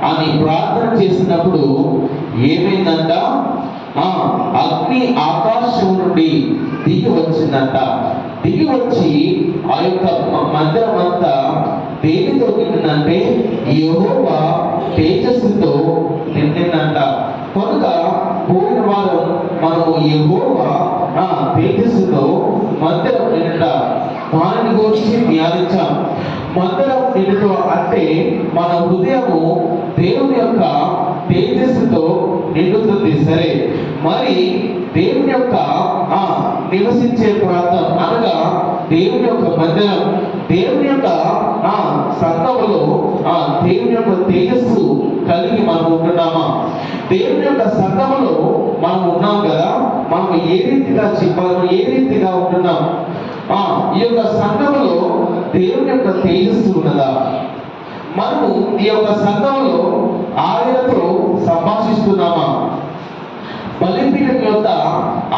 అని ప్రార్థన చేసినప్పుడు ఏమైందంట? అగ్ని ఆకాశం నుండి దిగి వచ్చిందంట. దిగి వచ్చి ఆ యొక్క మందిరం అంతా దేనితో నిండిందంటే యెహోవా తేజస్సుతో నిండిందంట. కనుక పోయిన వారం మనము యెహోవా తేజస్సుతో మందిరం నిండ దాని గురించి ధ్యానించాం. మందిరం నిండు అంటే మన హృదయము దేవుని యొక్క తేజస్సుతో నిండుతుంది. సరే, మరి దేవుని యొక్క నివసించే ప్రాంతం అనగా దేవుని యొక్క మందిరం, దేవుని యొక్క సంఘములో దేవుని యొక్క తేజస్సు కలిగి మనం ఉంటున్నామా? దేవుని యొక్క సంఘములో మనం ఉన్నాం కదా, మనం ఏ రీతిగా ఉంటున్నాం? ఈ యొక్క సంఘములో దేవుని యొక్క తేజస్సు ఉన్నదా? మనము ఈ యొక్క సంఘంలో ఆయనతో సంభాషిస్తున్నామా? బలిపీఠం యొక్క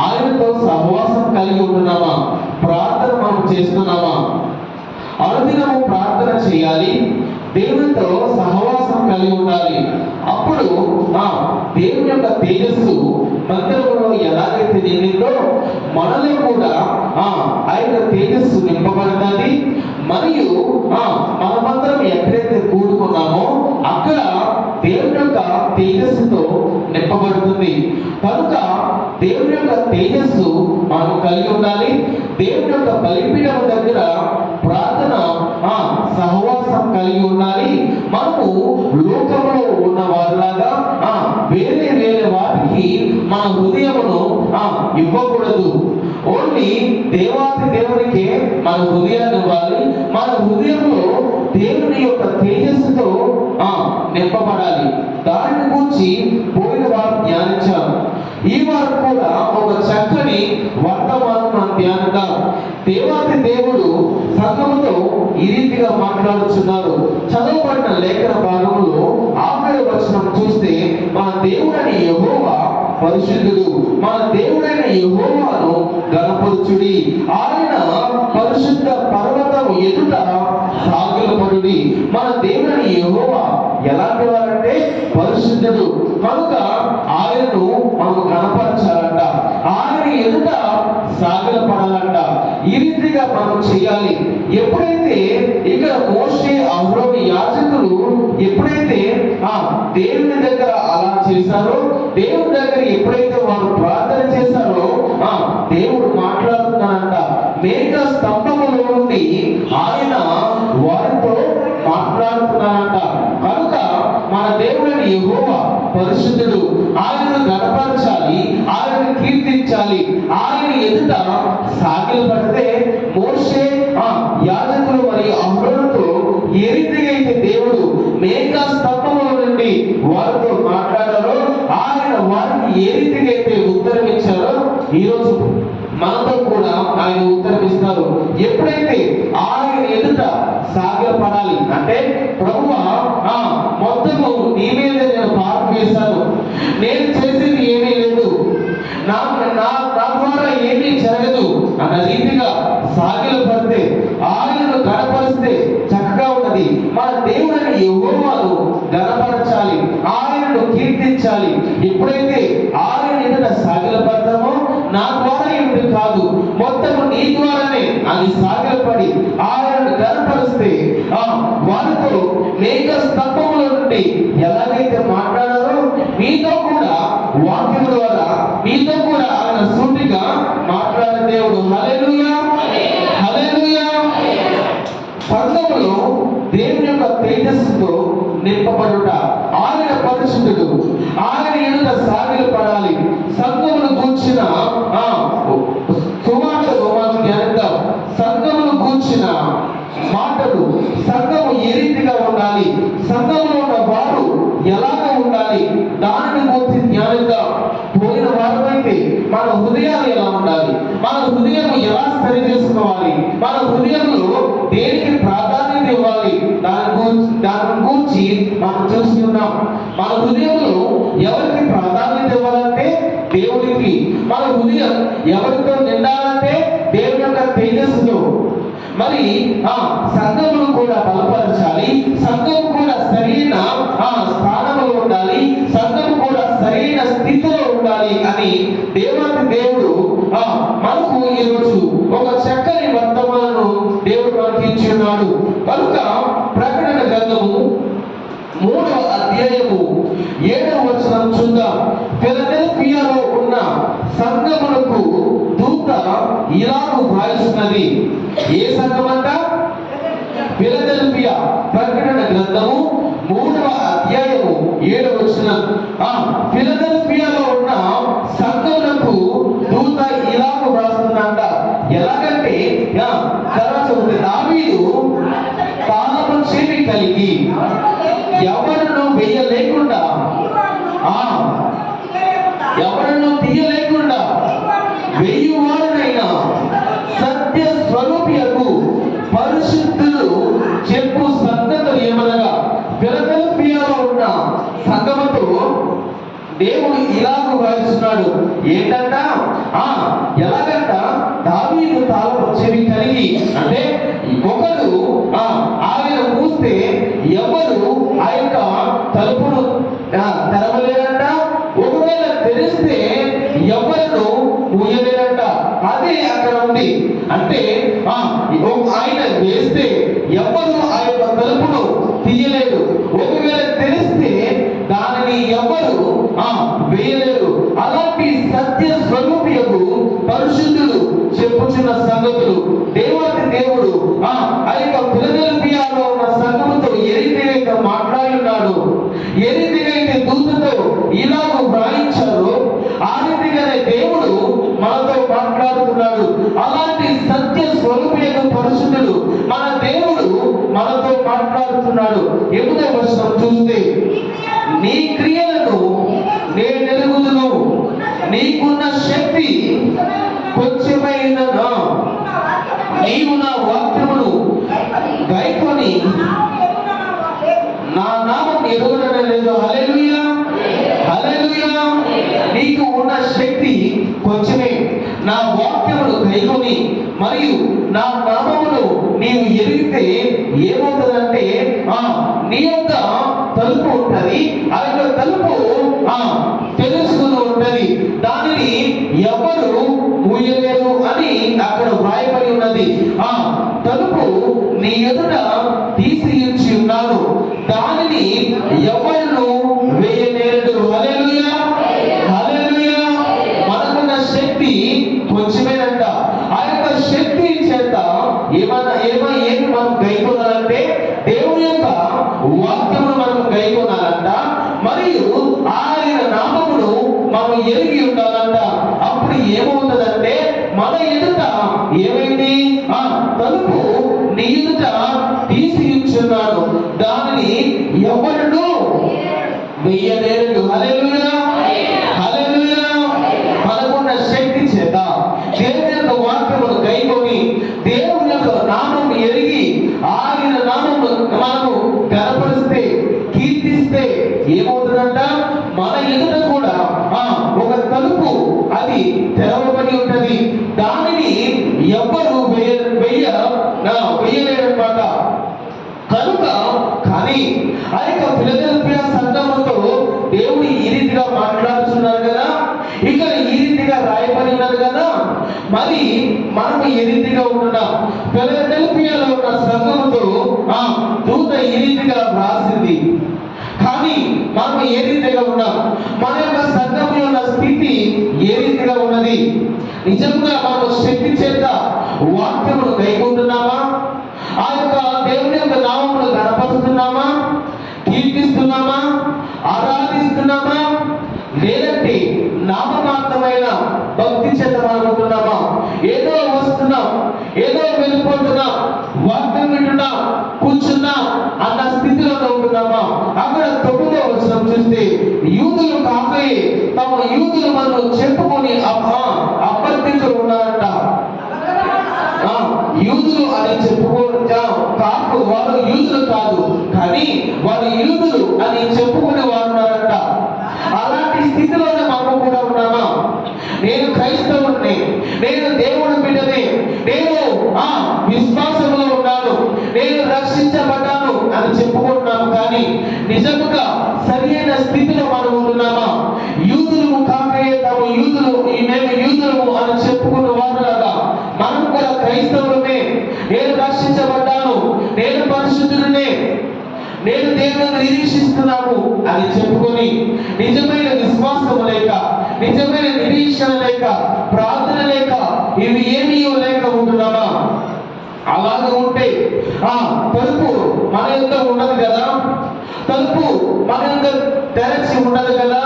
ఆయనతో సహవాసం కలిగి ఉంటున్నామా? ప్రార్థన మనం చేస్తున్నామా? అనుదినము ప్రార్థన చేయాలి, దేవునితో సహవాసం కలిగి ఉండాలి. అప్పుడు దేవుని యొక్క తేజస్సు మందిరంలో ఎలాగైతే నిండిందో మనలో కూడా ఆ యొక్క తేజస్సు నింపబడుతుంది. మరియు మనమందరం ఎక్కడైతే కూడుకున్నామో అక్కడ దేవుని యొక్క తేజస్సుతో నింపబడుతుంది. కనుక దేవుని యొక్క తేజస్సు మనం కలిగి ఉండాలి. దేవుని యొక్క బలిపీఠం దగ్గర ప్రార్థన సహవాసం కలిగి ఉండాలి. మనము లోకంలో ఉన్న వారిలాగా వేరే వేరే వాటికి మన హృదయమును ఇవ్వకూడదు. ఓన్లీ దేవాది దేవునికే మన హృదయాన్ని ఇవ్వాలి. మన హృదయంలో దేవుని యొక్క తేజస్సుతో నింపబడాలి. దాని గురించి పోయిన వారు ధ్యానించాం. ఈ వారు కూడా ఒక చక్కని వర్తమానం మనం ధ్యానిద్దాం. దేవాది దేవుడు సంఘముతో ఈ రీతిగా మాట్లాడుతున్నారు. చదవబడిన లేఖన భాగంలో 6వ వచనం చూస్తే, మన దేవుడైన యెహోవా పరిశుద్ధుడు, మన దేవుడైన యెహోవాను గణపరచుడి, ఆయన పరిశుద్ధ పర్వతం ఎదుట సాగిలపడుడి. మన దేవుడైన యెహోవా ఎలాంటి వారంటే పరిశుద్ధుడు. కనుక ఆయనను మనం గణపరచాలంట, ఆయన ఎదుట సాగిలపడాలంట. ఈ రీతిగా మనం చేయాలి. ఎప్పుడైతే ఇక్కడ మోషే, అహరోను యాజకులు ఎప్పుడైతే దేవుని దగ్గర అలా చేశారో, దేవుని దగ్గర ఎప్పుడైతే వారు ప్రార్థన చేశారో దేవుడు మాట్లాడుతున్నాడంట. మేఘ స్తంభములో నుండి ఆయన వారితో మాట్లాడుతున్నాడంట. కనుక మన దేవుడైన యెహోవా పరిశుద్ధుడు, ఆయనను గణపరచాలి, ఆయనను కీర్తించాలి. ఆయన ఎదుట సాగిలపడితే మోషే, యాజకులు మరియు అహరోనుతో ఏ రీతిగా అయితే దేవుడు మేఘ స్తంభముల నుండి వారితో మాట్లాడారో, ఆయన వారికి ఏ రీతిగా అయితే ఉత్తరం ఇచ్చారో ఈరోజు మనతో కూడా ఆయన ఉత్తరమిస్తారు. ఎప్పుడైతే ఆయన ఎదుట సాగిలపడాలి అంటే, ప్రభువా మొత్తము నీ మీద నేను పాపం వేశాను, నేను చేసేది ఏమీ లేదు, నా ద్వారా ఏమీ జరగదు అన్న రీతిగా సాగిలపడితే, ఆయనను గణపరిస్తే చక్కగా ఉన్నది. మన దేవుడైన యెహోవాను గణపరచాలి, ఆయనను కీర్తించాలి. ఎప్పుడైతే ఆయన ఎదుట సాగిలపడతామో, నా ద్వారా ఏమిటి కాదు, మొత్తము నీ ద్వారానే అని సాగిలపడి ఆయనను గణపరిస్తే, వారితో మేఘ స్తంభముల నుండి ఎలాగైతే మాట్లాడారో మీతో కూడా వాక్యం ద్వారా మీతో కూడా ఆయన సూటిగా మాట్లాడే దేవుడు. హల్లెలూయా, హల్లెలూయా. సంఘములో దేవుని యొక్క తేజస్సుతో నింపబడుట, ఆయన పరిశుద్ధుడు, ఆయన ఎదుట సాగిలపడాలి. సంఘమును కూర్చిన సువార్త జ్ఞానిద్దాం. సంఘమును కూర్చిన మాటలు, సంఘము ఏ రీతిగా ఉండాలి, సంఘంలో ఉన్న వారు ఎలాగ ఉండాలి, దానిని గురించి ధ్యానిద్దాం. పోయిన వారమైతే మన హృదయాలు ఎలా ఉండాలి, మన హృదయం ఎలా సరి చేసుకోవాలి, మన హృదయంలో దేనికి ప్రాధాన్యత ఇవ్వాలి, దాని గురించి మనం చూస్తున్నాం. మన హృదయంలో ఎవరికి ప్రాధాన్యత ఇవ్వాలంటే దేవుడికి. మన హృదయం ఎవరితో నిండాలంటే దేవుని యొక్క తేజస్సుతో. మరి సంఘమును కూడా బలపరచాలి, సంఘం కూడా సరైన స్థానం అని దేవాది దేవుడు మనకు ఈరోజు ఒక చక్కని వర్తమానం దేవుడు మనకి ఇచ్చి ఉన్నాడు. కనుక ప్రకటన గ్రంథము 3వ అధ్యాయము 7వ వచనం చూద్దాం. ఫిలదెల్ఫియాలో ఉన్న సంఘములకు దూత ఇలాగు వ్రాయిస్తున్నది. ఏ సంఘమంట? ఫిలదెల్ఫియా. ప్రకటన గ్రంథము 3వ అధ్యాయము 7వ వచనం. ఫిలదెల్ఫియాలో ఉన్న సంఘములకు దూత ఇలాగు వ్రాస్తుందంట. ఎలాగంటే తర్వాత దావీదు తాళము చెవి కలిగి ఎవరను వేయలేకుండా ఎవరను తీయలేకుండా వేయువాడనైనా సత్య స్వరూపియకు పరిశుద్ధులు చెప్పు సంగతులు ఏమనగా, ఫిలదెల్ఫియాలో ఉన్న సంఘముతో దేవుడు ఇలాగ వ్రాయిస్తున్నాడు. ఏంటంట? ఎలాగంట? దావీదు తాళము చెవి కలిగి, అంటే ఒకరు ఆయన మూస్తే ఎవరు ఆ యొక్క తలుపును తెరవలేదంట. ఒకవేళ తెరిస్తే ఎవరు మూయలేదంట. అదే అక్కడ ఉంది. అంటే ఆయన వేస్తే ఎవరు ఆ యొక్క తలుపును తీయలేదు. ఒకవేళ తెరిస్తే దానిని ఎవరు వేయలేరు. అలాంటి సత్య స్వరూపియకు పరిశుద్ధులు చెప్పుచున్న సంగతులు దేవాది దేవుడు ఆ యొక్క ఫిలదెల్ఫియాలో ఉన్న సంఘముతో ఏ రీతిగా మాట్లాడి ఉన్నాడు, ఏ రీతిగా అయితే దూతతో ఇలాగ వ్రాయించారో ఆ రీతిగానే దేవుడు మనతో మాట్లాడుతున్నాడు. అలాంటి సత్య స్వరూపియకు పరిశుద్ధుడు మన దేవుడు మనతో మాట్లాడుతున్నాడు. 8వ వచనం చూస్తే, నీ క్రియలను నేను ఎరుగుదును, నీకున్న శక్తి కొంచెమైనను, నీవు నా వాక్యమును గైకొని నా నామం ఎరుగుననే లేదు. హల్లెలూయా, హల్లెలూయా. నీకు ఉన్న శక్తి కొంచెమే. నా వాక్యమును గైకొని మరియు నా నామమును నీవు ఎరిగితే ఏమవుతుందంటే నీ యొక్క తలుపు ఉంటది. ఆ యొక్క తలుపు తెలుసుకుని ఉంటది. దానిని ఎవరు మూయలేరు అని అక్కడ వ్రాయబడి ఉన్నది. తలుపు నీ ఎదుట తీసి ఉంచి ఉన్నాను, దానిని ఎవరు వేయలేరు. హల్లెలూయా, హల్లెలూయా. మనకున్న శక్తి కొంచెమేనంట. ఆ యొక్క శక్తి చేత ఏమి మనం గైకొనాలంటే దేవుని యొక్క వాక్యమును మనం గైకొనాలంట. మరియు ఆయన నామమును మనం ఎరిగి ఉండాలంట. అప్పుడు ఏమవుతుందంటే మన ఎదుట ఏమైంది? తలుపు నీ ఎదుట తీసి ఉంచున్నాడు, దానిని ఎవరు వెయ్యలేరు. హల్లెలూయా, హల్లెలూయా. మనకున్న శక్తి చేత దేవుని యొక్క వాక్యమును గైకొని దేవుని యొక్క నామం ఎరిగి ఆయన నామము మనము కనపరిస్తే, కీర్తిస్తే ఏమవుతుందంట? మన ఎదుట కూడా ఒక తలుపు అది తెరవబడి ఉంటది. దానిని ఎవ్వరు వేయలేరన్నమాట. కనుక కానీ ఆ యొక్క ఫిలదెల్ఫియా సంఘముతో దేవుడు ఈ రీతిగా మాట్లాడుతున్నారు కదా, ఇక్కడ ఈ రీతిగా రాయబడి ఉన్నది కదా, మరి మనము ఏ రీతిగా ఉంటున్నాం? ఫిలదెల్ఫియాలో ఉన్న సంఘముతో దూత ఈ రీతిగా రాసింది. కానీ మనం ఏ రీతిగా ఉన్నాం? మన యొక్క సంఘం యొక్క స్థితి ఏ రీతిగా ఉన్నది? నిజంగా మనం శక్తి చేత వాక్యమును గైకుంటున్నామా? ఆ యొక్క దేవుని యొక్క నామమును గణపరుస్తున్నామా? కీర్తిస్తున్నామా? ఆరాధిస్తున్నామా? లేదంటే నామమాత్రమైన భక్తి చేత మనం ఉంటున్నామా? ఏదో వస్తున్నాం, ఏదో వెళ్ళిపోతున్నాం, వాక్యం వింటున్నాం, కూర్చున్నాం అన్న స్థితిలో ఉంటున్నామా? అక్కడ 9వ వచనం చూస్తే, యూదులు కాకయే తమ యూదులు మనం చెప్పుకొని అభ్యర్థించు ఉన్నారంట. యూదులు అని చెప్పుకోవచ్చా? కాదు, వారు యూదులు కాదు, కానీ వారు యూదులు అని చెప్పుకునే వారు ఉన్నారంట. అలాంటి స్థితిలోనే మనం కూడా ఉన్నామా? నేను క్రైస్తవుడిని, నేను దేవుని బిడ్డని, నేను విశ్వాసంలో ఉన్నాను, నేను రక్షించబడ్డాను అని చెప్పుకుంటున్నాము. కానీ నిజముగా సరైన స్థితిలో మనం ఉంటున్నామా? యూదులు కాకయే తమ యూదులు పరిశుద్ధుడినే, నేను దేవుని నిరీక్షిస్తున్నాను అని చెప్పుకొని నిజమైన విశ్వాసం లేక, నిజమైన నిరీక్షణ లేక, ప్రార్థన లేక, ఇవి ఏమీ లేక ఉంటున్నామా? అలాగ ఉంటే తలుపు మన యొక్క ఉండదు కదా, తలుపు మన యొక్క తెరచి ఉండదు కదా.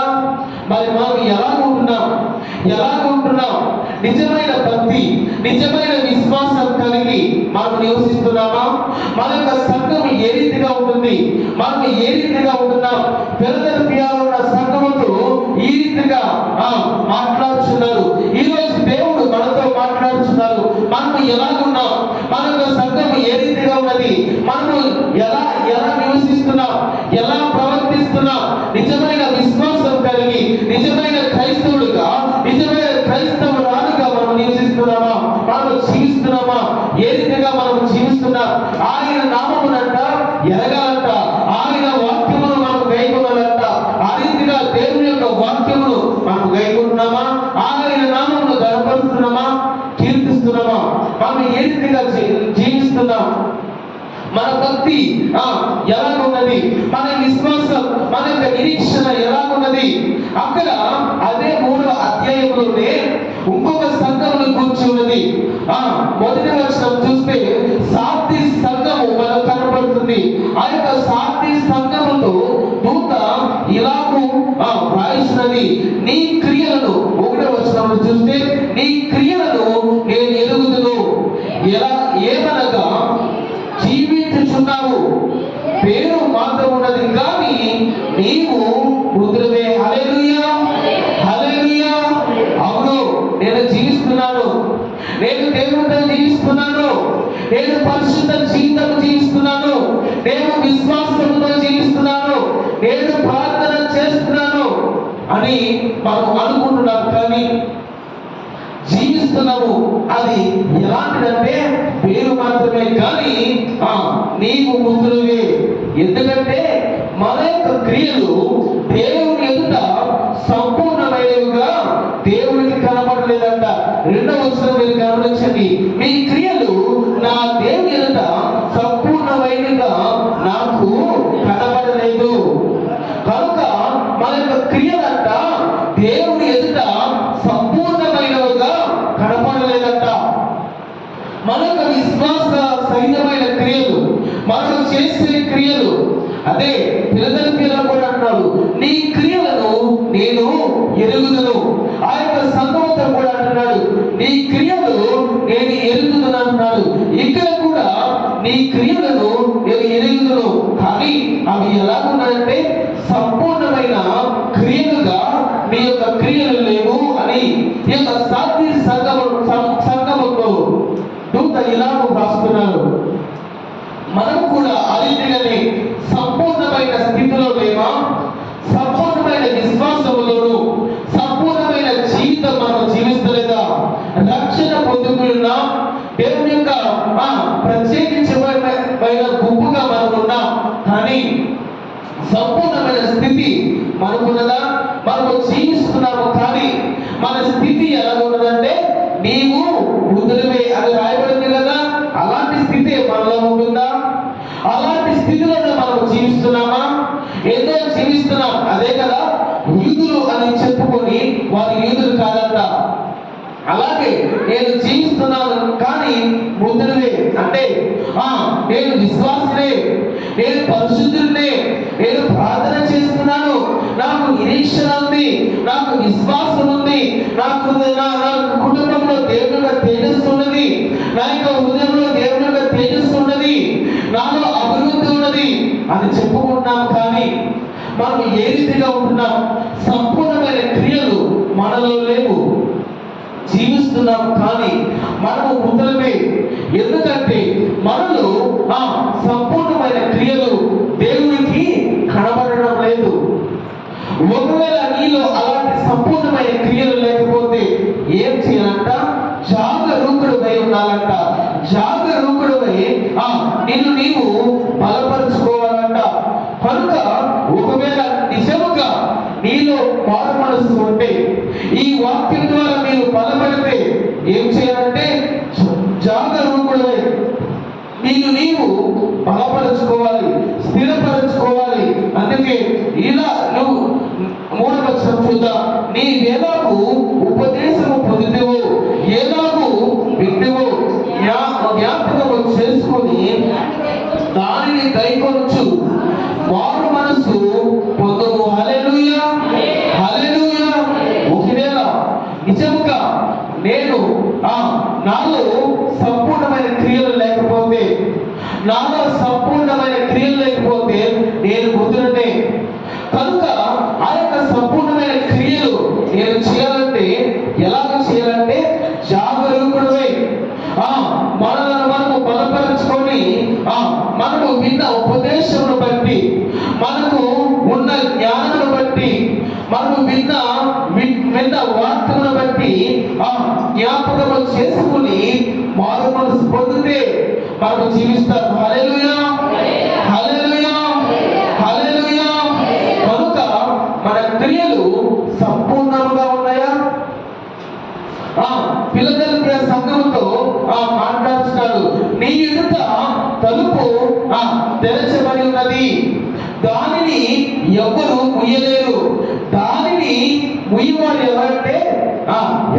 మరి మనం ఎలాగుంటున్నాం? నిజమైన భక్తి, నిజమైన విశ్వాసం కలిగి మనం నివసిస్తున్నామా? మన యొక్క సంఘం ఏ రీతిగా ఉంటుంది? మనం ఏ రీతిగా ఉంటున్నాం? ఫిలదెల్ఫియాలో ఉన్న సంఘముతో ఈ రీతిగా మాట్లాడుతున్నారు. ఈ రోజు దేవుడు మనతో మాట్లాడుతున్నారు. మనము ఎలాగున్నాం? మన యొక్క సంఘం ఏ రీతిగా ఉన్నది? మనము ఎలా నివసిస్తున్నాం? ఎలా ప్రవర్తిస్తున్నాం? నిజమైన విశ్వాసం కలిగి, నిజమైన క్రైస్తవులుగా, నిజమైన క్రైస్తవురాలుగా మనం నివసిస్తున్నామా? మనం జీవిస్తున్నామా? ఏ రీతిగా మనం జీవిస్తున్నాం? ఆయన నామమునంట ఎరగాలంట, ఆయన వాక్యమును మనం గైకొనాలంట. ఆ రీతిగా దేవుని యొక్క వాక్యమును మనం గైకొంటున్నామా? ఆయన నామమును గణపరుస్తున్నామా? కీర్తిస్తున్నామా? మనం ఏ రీతిగా జీవిస్తున్నాం? మన భక్తి ఎలాగున్నది? మన విశ్వాసం, మన యొక్క నిరీక్షణ ఎలాగున్నది? అక్కడ అదే 3వ అధ్యాయంలోనే ఇంకొక సంఘమును కూర్చి ఉన్నది. మొదటి వచనం చూస్తే సార్ది సంఘము మనకు కనబడుతుంది. ఆ యొక్క సార్ది సంఘముతో దూత ఇలాగూ వ్రాయిస్తున్నది, నీ క్రియలను, 1వ వచనంలో చూస్తే, నీ క్రియలను నేను ఎరుగుదును. ఏమనగా జీవించుచున్నావు, పేరు మాత్రం ఉన్నది కానీ నీవు మృతులవే. హల్లెలూయా, హల్లెలూయా. అవును, నేను జీవిస్తున్నాను, నేను దేవునితో జీవిస్తున్నాను, నేను పరిశుద్ధ జీవితం జీవిస్తున్నాను, నేను విశ్వాసంతో జీవిస్తున్నాను, నేను ప్రార్థన చేస్తున్నాను అని మనం అనుకుంటున్నాం. కానీ జీవిస్తున్నాము అది ఎలాంటిదంటే పేరు మాత్రమే కానీ నీవు మృతులవే. ఎందుకంటే మన యొక్క క్రియలు దేవుని ఎదుట సంపూర్ణమైనవిగా దేవునికి కనబడలేదంట. 2వ వచనం మీరు గమనించండి, మీ క్రియలు నా దేవుని ఎదుట సంపూర్ణమైనవిగా నాకు కనబడలేదు. కనుక మన యొక్క క్రియలంట దేవుని ఎదుట సంపూర్ణమైనవిగా కనపడలేదంట. మన యొక్క విశ్వాస సహితమైన క్రియలు, మనం చేసే క్రియలు, అదే ఫిలదెల్ఫియాలో కూడా అంటున్నాడు, నీ క్రియలను నేను ఎరుగుదును. ఆ యొక్క సంఘంతో కూడా అంటున్నాడు, నీ క్రియలు నేను ఎరుగుదును అంటున్నాడు. ఇక్కడ కూడా నీ క్రియలను నేను ఎరుగుదును, కానీ అవి ఎలాగున్నాయంటే సంపూర్ణమైన క్రియలుగా నీ యొక్క క్రియలు లేవు అని ఈ యొక్క సార్ది సంఘముతో దూత ఇలాగూ రాస్తున్నారు. మనం కూడా ఆ రీతిగానే సంపూర్ణమైన స్థితిలో లేమా? సంపూర్ణమైన విశ్వాసములోను సంపూర్ణమైన జీవితం మనం జీవిస్తలేదా? రక్షణ పొందుకున్నా, దేవుని యొక్క ప్రత్యేకించబడిన గుంపుగా మనం ఉన్నాం, కానీ సంపూర్ణమైన స్థితి మనకున్నదా? మనము జీవిస్తున్నాము, కానీ మన స్థితి ఎలా ఉన్నదంటే నీవు మృతులవే అని రాయబడింది కదా. అలాంటి స్థితి మనలో ఉంటుందా? అలాంటి స్థితిలోనే మనం జీవిస్తున్నామా? ఏదో జీవిస్తున్నాం, అదే కదా యూదులు అని చెప్పుకొని వారు యూదులు కాదంట. అలాగే నేను జీవిస్తున్నాను కానీ మృతులవే అంటే నేను విశ్వాసనే, నేను పరిశుద్ధుడినే, నేను ప్రార్థన చేస్తున్నాను, నాకు నిరీక్షణ ఉంది, నాకు విశ్వాసం ఉంది, నాకు కుటుంబంలో దేవుని యొక్క తేజస్సు ఉన్నది, నా యొక్క హృదయంలో దేవుని యొక్క తేజస్సు ఉన్నది, నాలో అభివృద్ధి ఉన్నది అని చెప్పుకుంటున్నాం. కానీ మనం ఏ రీతిగా ఉంటున్నాం? సంపూర్ణమైన క్రియలు మనలో లేవు. జీవిస్తున్నాం కానీ మనము మృతులమే. ఎందుకంటే మనలో సంపూర్ణమైన క్రియలు దేవునికి కనబడడం లేదు. ఒకవేళ నీలో అలాంటి సంపూర్ణమైన క్రియలు లేకపోతే ఏం చేయాలంట? జాగరూకుడువై ఉండాలంట. జాగరూకుడువై నిన్ను నీవు బలపరుచుకోవాలంట. కనుక ఒకవేళ నిజముగా నీలో మారు మనసు ఉంటే, ఈ వాక్యం ద్వారా మీరు బలపడితే ఏం చేయాలంటే జాగరూకుడై నిన్ను నీవు బలపరచుకోవాలి, స్థిరపరచుకోవాలి. అందుకే ఇలా నువ్వు 3వ వచనం చూద్దాం. నీ ఎలాగూ ఉపదేశము పొందుతావు, ఎలాగూ వింటువు, జ్ఞాపకము చేసుకొని దానిని గైకొనొచ్చు వారు మనసు పొందుము. హల్లెలూయా, హల్లెలూయా. ఒకవేళ నిజముగా నేను నాలో సంపూర్ణమైన క్రియలు లేకపోతే, నాలో సంపూర్ణమైన క్రియలు లేకపోతే నేను మృతుడనే. కనుక ఆ యొక్క సంపూర్ణమైన క్రియలు నేను చేయాలంటే ఎలాగ చేయాలంటే జాగరూకుడమై మనము బలపరుచుకొని మనము విన్న ఉపదేశమును బట్టి, మనకు ఉన్న జ్ఞానమును బట్టి, మనము విన్న వాక్యమును బట్టి జ్ఞాపకము చేసుకుని మారు మనసు పొందితే మనము జీవిస్తాం. హల్లెలూయా, హల్లెలూయా, హల్లెలూయా. కనుక మన క్రియలు సంపూర్ణంగా ఉన్నాయా? ఫిలదెల్ఫియా సంఘముతో మాట్లాడుతున్నాడు. నీ ఎదుట తలుపు తెరచబడి ఉన్నది, దానిని ఎవరు ముయ్యలేరు. దానిని ముయ్యవాడు ఎవరంటే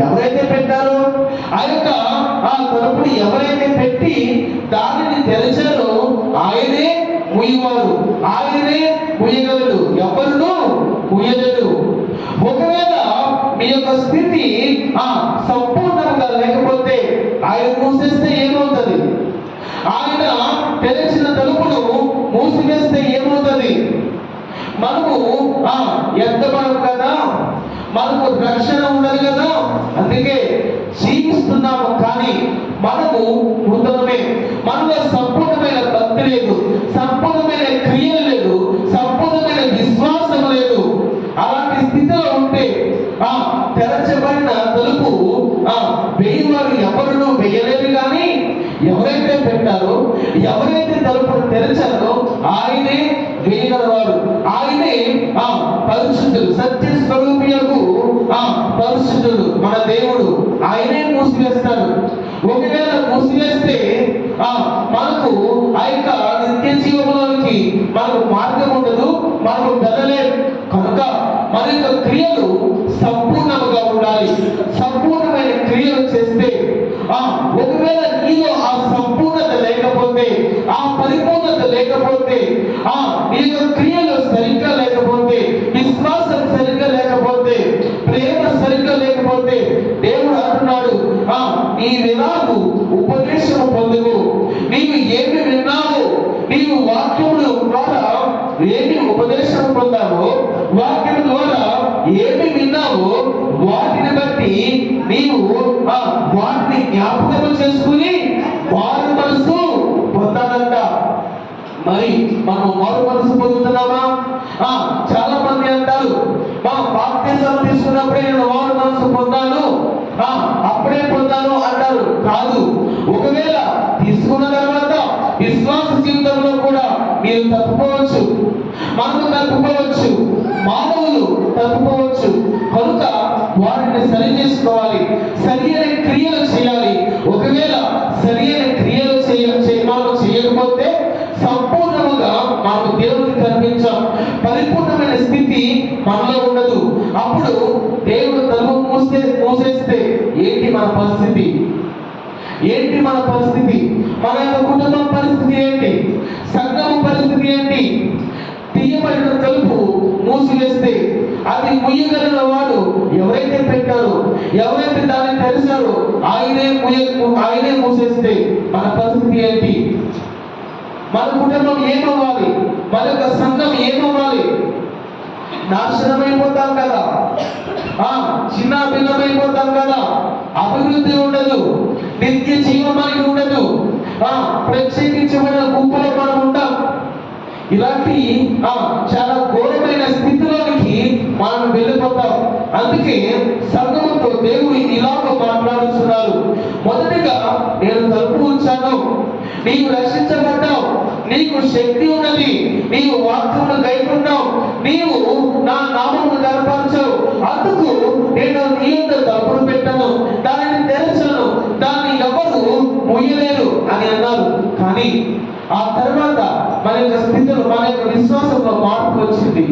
ఎవరైతే పెట్టారో ఆ యొక్క తలుపుని ఎవరైతే పెట్టి దానిని తెరచారో ఆయనే ముయ్యవాడు, ఆయనే ముయ్యగలడు, ఎవరు ముయ్యలేడు. ఒకవేళ మీ యొక్క స్థితి సంపూర్ణంగా లేకపోతే ఆయన మూసేస్తే ఏమవుతుంది? ఆయన తెరిచిన తలుపును మూసివేస్తే ఏమవుతుంది? మనము ఎత్తబడం కదా, మనకు రక్షణ ఉండదు కదా. అందుకే జీవిస్తున్నాము కానీ మనము మృతమే. మనలో సంపూర్ణమైన భక్తి లేదు, సంపూర్ణమైన క్రియలు లేదు, సంపూర్ణమైన విశ్వాసం లేదు. అలాంటి స్థితిలో ఉంటే తెరచబడిన తలుపు వేయవారు ఎవరు వేయలేరు. కానీ ఎవరైతే పెట్టారో, ఎవరైతే తలుపును తెరచారో ఆయనే వేయగలవారు. ఆయనే పరిశుద్ధుడు, సత్య స్వరూపియకు పరిశుద్ధుడు మన దేవుడు. ఆయనే మూసివేస్తాడు. ఒకవేళ మూసివేస్తే మనకు ఆ యొక్క నిత్య జీవంలోనికి మనకు మార్గం ఉండదు, మనకు వెళ్ళలేము. కనుక మన యొక్క క్రియలు సంపూర్ణంగా ఉండాలి. సంపూర్ణమైన క్రియలు చేస్తే ఒకవేళ నీలో ఆ సంపూర్ణత లేకపోతే, ఆ పరిపూర్ణత లేకపోతే, నీ యొక్క క్రియలు సరిగ్గా లేకపోతే, విశ్వాసం సరిగ్గా లేకపోతే, ప్రేమ సరిగ్గా లేకపోతే దేవుడు అంటున్నాడు నీవెలాగూ ఉపదేశము పొందువు. నీవు ఏమి విన్నావు, నీవు వాక్యముల ద్వారా ఏమి ఉపదేశం పొందావో, వాక్యం ద్వారా ఏమి విన్నావో వాటిని బట్టి నీవు వాటిని జ్ఞాపకం చేసుకుని మారు మనసు పొందాలంట. మరి మనం మారు మనసు పొందుతున్నామా? చాలా మంది అంటారు బాప్తిజం తీసుకున్నప్పుడే నేను మారు మనసు పొందాను, అప్పుడే పొందాను అంటారు. కాదు. ఒకవేళ తీసుకున్న తర్వాత విశ్వాస జీవితంలో కూడా మీరు తప్పుకోవచ్చు, మనము తప్పుకోవచ్చు, మానవులు తప్పుకోవచ్చు. కనుక వాటిని సరి చేసుకోవాలి, సరి అయిన క్రియలు చేయాలి. ఒకవేళ సరి అయిన క్రియలు మనం చేయకపోతే సంపూర్ణముగా మనకు దేవుడికి కనిపించాం, పరిపూర్ణమైన స్థితి మనలో ఉండదు. అప్పుడు దేవుడు తలుపు మూసేస్తే ఏంటి మన పరిస్థితి? ఏంటి మన పరిస్థితి? మన యొక్క కుటుంబం పరిస్థితి ఏంటి? సంఘం పరిస్థితి ఏంటి? తీయబడిన తలుపు మూసివేస్తే అది ముయ్యగలిగిన వాడు ఎవరైతే పెట్టారో, ఎవరైతే దాన్ని తెరిచారో ఆయనే మూసేస్తే మన పరిస్థితి ఏంటి? మన కుటుంబం ఏమవ్వాలి? మన యొక్క సంఘం ఏమవ్వాలి? నాశనమైపోతాం కదా, చిన్న భిన్నమైపోతాం కదా, అభివృద్ధి ఉండదు, నిత్య జీవం మనకి ఉండదు, ప్రత్యేకించబడిన గుంపులో మనం ఉంటాం. ఇలాంటి చాలా ఘోరమైన స్థితిలోనికి మనం వెళ్ళిపోతాం. అందుకే సంఘముతో దేవుడు ఇలాగ మాట్లాడుతున్నారు. మొదటిగా నేను తలుపు ఉంచాను, నీవు రక్షించబడ్డావు, నీకు శక్తి ఉన్నది, నీవు వాక్యమును గైకొన్నావు, నీవు నా నామమును కనపరచావు, అందుకు నేను నీ యొక్క తలుపును పెట్టాను, దానిని తెరచాను, దాన్ని ఎవరు ముయ్యలేరు అని అన్నారు. కానీ ఆ తర్వాత మన యొక్క స్థితిలో, మన యొక్క విశ్వాసంలో మార్పు వచ్చింది,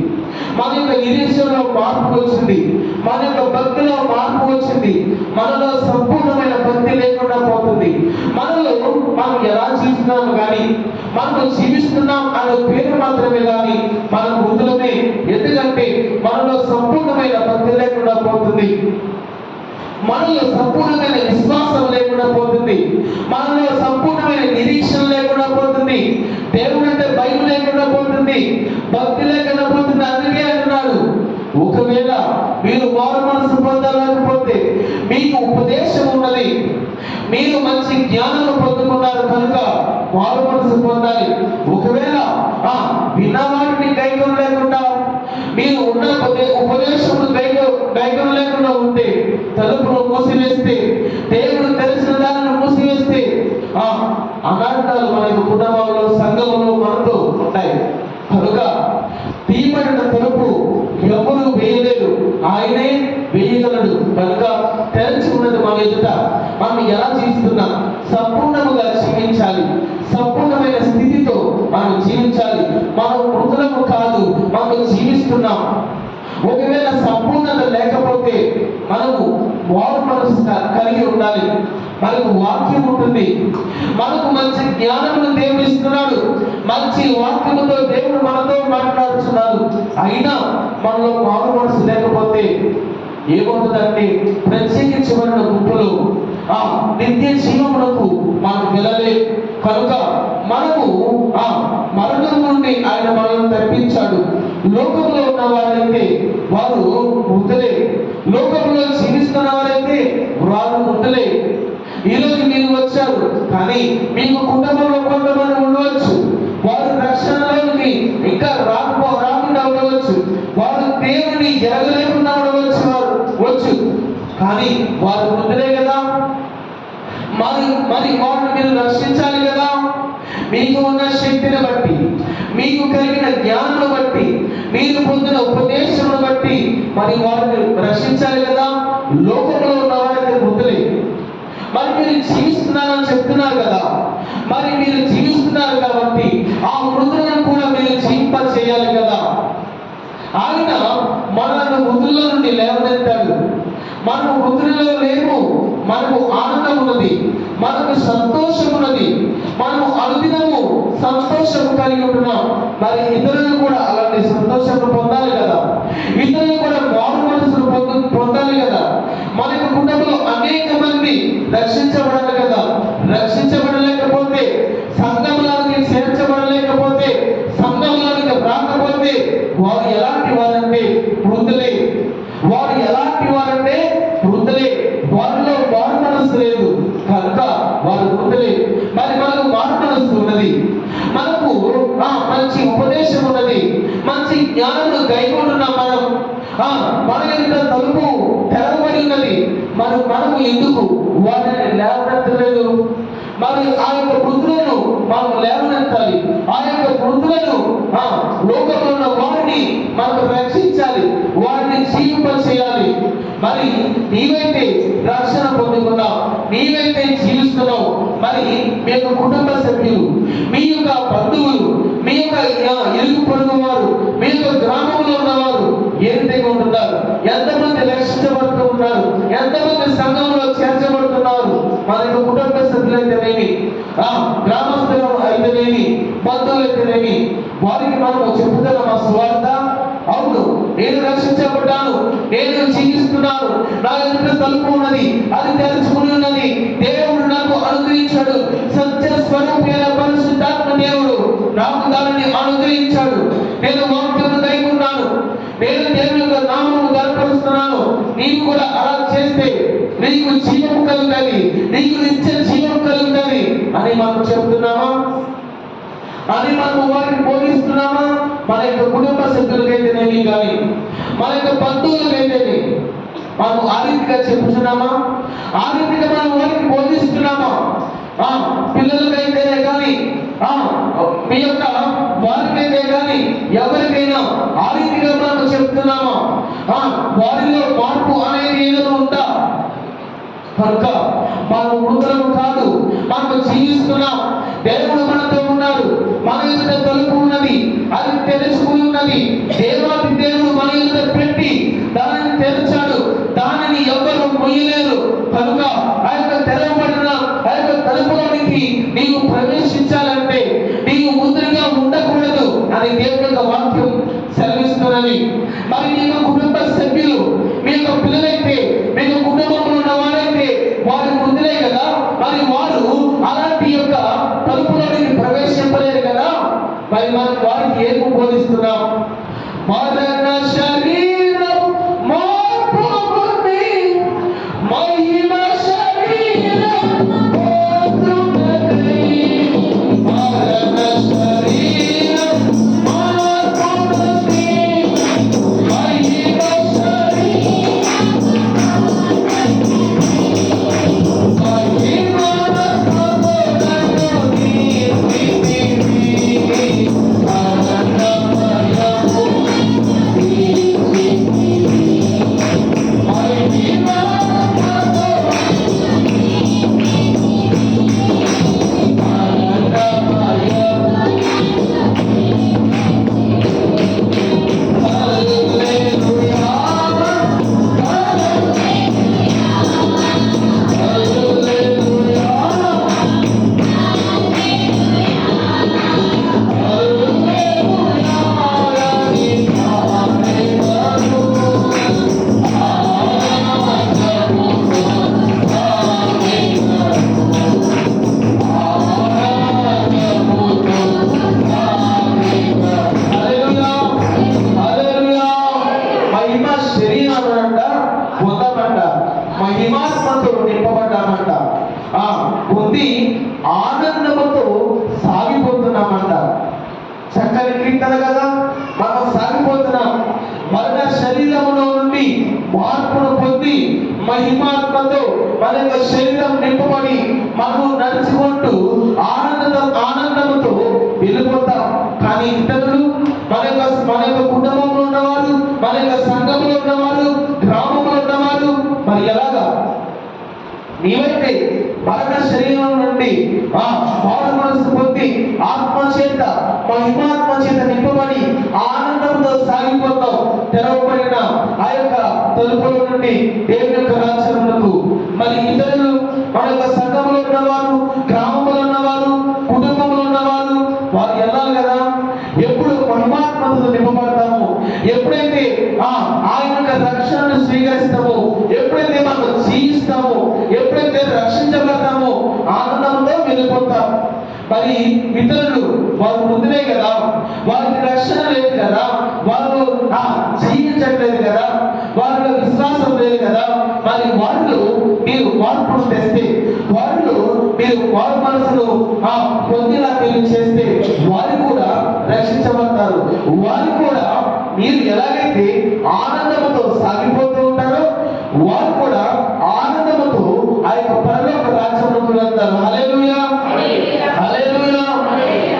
మన యొక్క నిరీక్షణలో మార్పు వచ్చింది, మన యొక్క భక్తిలో మార్పు వచ్చింది. మనలో సంపూర్ణమైన భక్తి లేకుండా పోతుంది. మనలో మనం ఎలా జీవిస్తున్నాము కానీ, మనము జీవిస్తున్నాం అనే పేరు మాత్రమే కానీ మనం మృతులమే. ఎందుకంటే మనలో సంపూర్ణమైన భక్తి లేకుండా పోతుంది, మనలో సంపూర్ణమైన విశ్వాసం లేకుండా పోతుంది, మనలో సంపూర్ణమైన నిరీక్షణ లేకుండా పోతుంది, దేవుడు అంటే భయం లేకుండా పోతుంది, భక్తి లేకుండా పోతుంది. అందుకే అంటున్నాడు, ఒకవేళ మీరు మారు మనసు పొందలేకపోతే, మీకు ఉపదేశం ఉన్నది, మీరు మంచి జ్ఞానం పొందుకున్నారు కనుక మారు మనసు పొందాలి. ఒకవేళ విన్న వాటిని గైకొన లేకుండా, మీరు ఉన్న ఉపదేశమును గైకొన లేకుండా ఉంటే, తలుపును మూసివేస్తే, దేవుడు తెలిసిన దానిని మూసివేస్తే, అనార్థాలు మన కుటుంబంలో, సంఘములో మనతో ఉంటాయి. కనుక తీయబడిన తలుపు ఎవరు వేయలేరు, ఆయనే వేయగలడు. కనుక తెరచి ఉన్నది మన ఎదుట. మనం ఎలా జీవిస్తున్నాం? సంపూర్ణముగా జీవించాలి, సంపూర్ణమైన స్థితితో మనం జీవించాలి. మనం మృతులము కాదు, మనం జీవిస్తున్నాం. ఒకవేళ సంపూర్ణత లేకపోతే మనము మారు మనసు కలిగి ఉండాలి. మనకు వాక్యం ఉంటుంది, మనకు మంచి జ్ఞానమును దేవుడు ఇస్తున్నాడు, మంచి వాక్యముతో దేవుడు మనతో మాట్లాడుతున్నాడు. అయినా మనలో మారు మనసు లేకపోతే ఏమవుతుందంటే, ప్రత్యేకించబడిన గుంపులో నిత్య జీవమునకు మనం వెళ్ళలే. కనుక మనము మరణం నుండి ఆయన మనల్ని తప్పించాడు. లోకంలో ఉన్న వారైతే వారు మృతులే, లోకంలో జీవిస్తున్న వారైతే వారు మృతులే. ఈరోజు మీరు వచ్చారు, కానీ మీకు కుటుంబంలో కొంతమంది ఉండవచ్చు, వారు రక్షణలోనికి ఇంకా రాకుండా ఉండవచ్చు, వారు దేవుని ఎరగలేకుండా ఉండవచ్చు, వచ్చు, కానీ వారు మృతులే కదా. మరి వారిని మీరు రక్షించాలి కదా. మీకు ఉన్న శక్తిని బట్టి, మీకు కలిగిన జ్ఞానం బట్టి, మీరు పొందిన ఉపదేశమును బట్టి మరి వారిని రక్షించాలి కదా. లోకంలో ఉన్న వారైతే మృతులే. మరి మీరు జీవిస్తున్నారని చెప్తున్నారు కదా, మరి మీరు జీవిస్తున్నారు కాబట్టి ఆ మృతులను కూడా మీరు జీవింప చేయాలి కదా. ఆయన మనల్ని మృతుల నుండి లేవనెత్తాడు. మనము మృతులలో లేము, మనకు ఆనందం ఉన్నది, మనకు సంతోషం ఉన్నది, మనము అనుదినము సంతోషం కలిగి ఉంటున్నాం. మరి ఇతరులు కూడా అలాంటి సంతోషం పొందాలి కదా, ఇతరులు కూడా మారు మనసును పొందాలి కదా. మనకు కుటుంబంలో అనేక మంది రక్షించబడాలి కదా. రక్షించబడలేకపోతే, సంఘంలోనికి చేర్చబడలేకపోతే, సంఘంలోనికి రాకపోతే వారు ఎలాంటి వారంటే మృతులే. వారు ఎలాంటి వారంటే మృతులే. వారిలో మారు మనసు లేదు కనుక వారు మృతులే. మరి మనకు మారు మనసు ఉన్నది, మనకు మంచి ఉపదేశం ఉన్నది, మంచి జ్ఞానము గైకొంటున్నాం. మన యొక్క తలుపు తెరవబడి ఉన్నది. మనము ఎందుకు వారిని లేవనెత్తలేదు? మరి ఆ యొక్క మృతులను మనం లేవనెత్తాలి. ఆ యొక్క మృతులను లోకంలో ఉన్న వారిని మనకు రక్షించాలి, వారిని జీవింప చేయాలి. మరి నీవైతే రక్షణ పొందుకున్నావు, నీవైతే జీవిస్తున్నావు, మరి మీ యొక్క కుటుంబ సభ్యులు, మీ యొక్క బంధువులు, మీ యొక్క ఇరుగు పొరుగు వారు, మీ యొక్క గ్రామంలో ఉన్నవారు ఏ రీతిగా ఉంటున్నారు? ఎంతమంది రక్షించబడుతూ ఉన్నారు? ఎంతమంది సంఘంలో చేర్చబడుతున్నారు? మన యొక్క కుటుంబ సభ్యులైతేనేమి, గ్రామస్తులు అయితేనేమి, బంధువులు అయితేనేమి, వారికి మనం చెబుతున్నాం ఆ స్వార్థ. అవును, నేను రక్షించబడ్డాను, నేను జీవిస్తున్నాను, నా ఎదుట తలుపు ఉన్నది, అది తెరుచుకుని ఉన్నది, దేవుడు నాకు అనుగ్రహించాడు. సత్య స్వరూపైన పరిశుద్ధాత్మ దేవుడు నాకు దానిని అనుగ్రహించాడు. నేను వాక్యము కైకొన్నాను, నేను దేవుని యొక్క నామమును గర్పరుస్తున్నాను. నీవు కూడా అలా చేస్తే నీకు జీవం కలుగుతుంది, నీకు నిత్య జీవం కలుగుతుంది అని మనం చెబుతున్నామా? అని మనం వారిని బోధిస్తున్నామా? మన యొక్క కుటుంబ సభ్యులకైతేనేమి కానీ, మన యొక్క బంధువులకైతేనే మనం ఆ రీతిగా చెప్తున్నామా? ఆ రీతిగా మనం వారికి బోధిస్తున్నామా? పిల్లలకైతేనే కానీ, మీ యొక్క వారికైతే కానీ, ఎవరికైనా ఆ రీతిగా మనం చెప్తున్నామా? వారిలో మార్పు అనేది ఏదో ఉందా? కనుక మనం మృతులను కాదు, మనం జీవిస్తున్నాం. దేవుడు మనతో ఉన్నాడు, మన ఎదుట తలుపు ఉన్నది, అది తెరుచుకుని ఉన్నది. దేవాది దేవుడు మన ఎదుట పెట్టి దానిని తెరచాడు, దానిని ఎవ్వరూ మొయ్యలేరు. కనుక ఆ యొక్క తెరవబడిన ఆ యొక్క తలుపులోనికి నీవు ప్రవేశించాలంటే నీవు ముందుగా ఉండకూడదు అని దేవుని యొక్క వాక్యం సెలవిస్తున్నది. మరి నీ యొక్క కుటుంబ సభ్యులు, మీ యొక్క పిల్లలైతే, మీ యొక్క కుటుంబంలో ఉన్న వారైతే వారి ముందులే కదా, మరి వారు అలాంటి యొక్క తలుపులోనికి ప్రవేశింపలేరు కదా. మరి మనం వారికి ఏం బోధిస్తున్నాం? మరణ శరీరం మార్పు పొంది మహిమ శరీరం పోతున్నది. మరణ శరీరం మార్పు పొంది మహిమ శరీరం మహిమాత్మతో నింపబడ్డామంట. పొంది ఆనందముతో సాగిపోతున్నామంట. చక్కని కీర్తన కదా, మనం సాగిపోతున్నాం. మరణ శరీరములో నుండి మార్పును పొంది మహిమాత్మతో మన యొక్క శరీరం నింపబడి మనము నడుచుకుంటూ ఆనందముతో వెళ్ళిపోతాం. కానీ ఇతరులు, మన యొక్క కుటుంబంలో ఉన్నవారు, మన యొక్క సంఘంలో ఉన్నవారు, గ్రామంలో ఉన్నవారు మరి ఎలాగా? నీవైతే మరణ శరీరం నుండి మారు మనసు పొంది ఆత్మచేత మహిమాత్మ చేత నింపబడి ఆనందంతో సాగిపోతావు. తెరవబడిన ఆ యొక్క తలుపుల నుండి దేవుని యొక్క రాజ్యములకు. మరి ఇతరులు, మన యొక్క సంఘంలో ఉన్నవారు, గ్రామంలో ఉన్నవారు, కుటుంబంలో ఉన్నవారు వారు వెళ్ళాలి కదా. ఎప్పుడు మహిమాత్మతో నింపబడతాము, ఎప్పుడైతే ఆయన యొక్క రక్షణను స్వీకరిస్తామో, ఎప్పుడైతే మనం జీవిస్తామో, ఎప్పుడైతే రక్షించబడతామో ఆనందంతో వెళ్ళిపోతాం. మరి ఇతరులు వారు ముందులే కదా, వారికి రక్షణ లేదు కదా, వాళ్ళు జీవించట్లేదు కదా, వారిలో విశ్వాసం లేదు కదా. మరి వాళ్ళు మీరు మార్పును తెస్తే, వాళ్ళు మీరు వారి మనసును పొందిలా చేస్తే వారు కూడా రక్షించబడతారు. వారు కూడా మీరు ఎలాగైతే ఆనందంతో సాగిపోతూ ఉంటారో వారు కూడా ఆనందంతో ఆ యొక్క పరలోక రాజ్యంలోకి వెళ్తారు. హల్లెలూయా, హల్లెలూయా.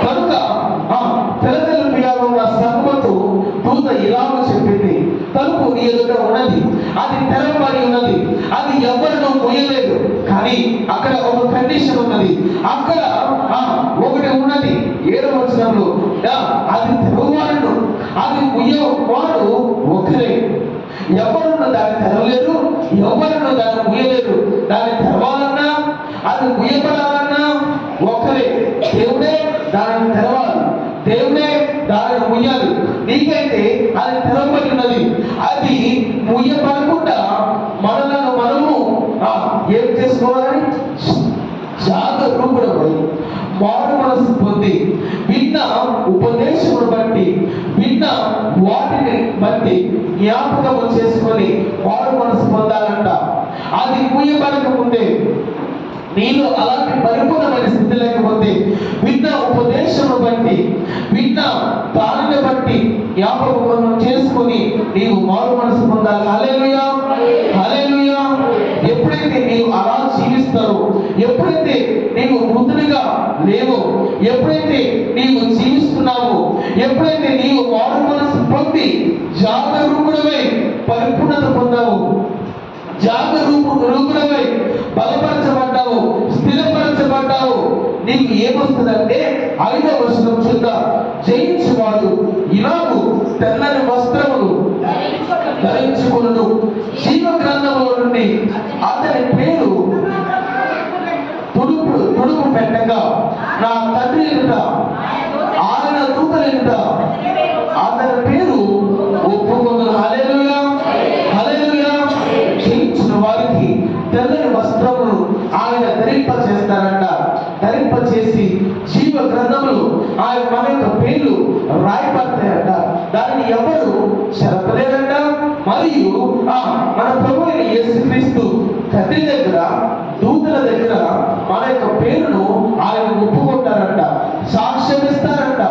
కనుక ఫిలదెల్ఫియాలో ఉన్న సంఘముతో దూత ఇలాగ చెప్పింది, తలుపు నీ ఎదుట ఉన్నది, అది తెరవబడి ఉన్నది, అది ఎవరినూ మూయలేదు. కానీ అక్కడ ఒక కండిషన్ ఉన్నది. అక్కడ ఒకటి ఉన్నది 7వ వచనంలో, అది తెరవబడును, అది మూయవాడు ఒకరే. ఎవరును దాన్ని తెరవలేరు, ఎవరును దాన్ని మూయలేరు. దాన్ని తెరవాలన్నా, అది మూయబడాలన్నా ఒకరే. దేవుడే దానిని తెరవాలి, దేవుడే దానిని మూయాలి. నీకైతే అది తెరవబడి ఉన్నది. అది మూయబడకుండా మనలను మనము ఏం చేసుకోవాలని జాగరూకుడమై మారు మనసు పొంది విన్న ఉపదేశమును బట్టి, విన్న వాటిని బట్టి జ్ఞాపకము చేసుకొని మారు మనసు పొందాలంట. అది మూయబడక ముందే, నీలో అలాంటి పరిపూర్ణమైన స్థితి లేకపోతే విన్న ఉపదేశమును బట్టి, విన్న దానిని బట్టి జ్ఞాపకం చేసుకొని నీవు మారు మనసు పొందాలి. హల్లెలూయా, హల్లెలూయా. ఎప్పుడైతే నీవు అలా జీవిస్తారో, ఎప్పుడైతే నీవు వృద్ధునిగా లేవో, ఎప్పుడైతే నీవు జీవిస్తున్నావో, ఎప్పుడైతే నీవు మారు మనసు పొంది జాగరూకుడవై పరిపూర్ణత పొందావు, జాగరూకుడవై బలపరచబడ్డావు, స్థిరపరచబడ్డావు. నీకు ఏమొస్తుందంటే 5వ వచనం చూద్దాం. జయించువాడు ఇలాగు తెల్లని వస్త్రములు ధరించుకొనును, జీవ గ్రంథములో నుండి అతని పేరు తుడుపు పెట్టగా నా తండ్రి ఎదుట ఆయన దూతల ఎదుట అతని పేరు ఒప్పుకొనును. హల్లెలూయా, హల్లెలూయా. జయించిన వారికి తెల్లని వస్త్రములు ఆయన ధరింపచేస్తారంట. ధరింపచేసి జీవ గ్రంథములు ఆయన మన యొక్క పేర్లు రాయబడతాయంట. దానిని ఎవరు చెరపలేరంట. మరియు మన ప్రభువైన యేసుక్రీస్తు తండ్రి దగ్గర, దూతల దగ్గర మన యొక్క పేరును ఆయన ఒప్పుకుంటారంట, సాక్ష్యం ఇస్తారంట.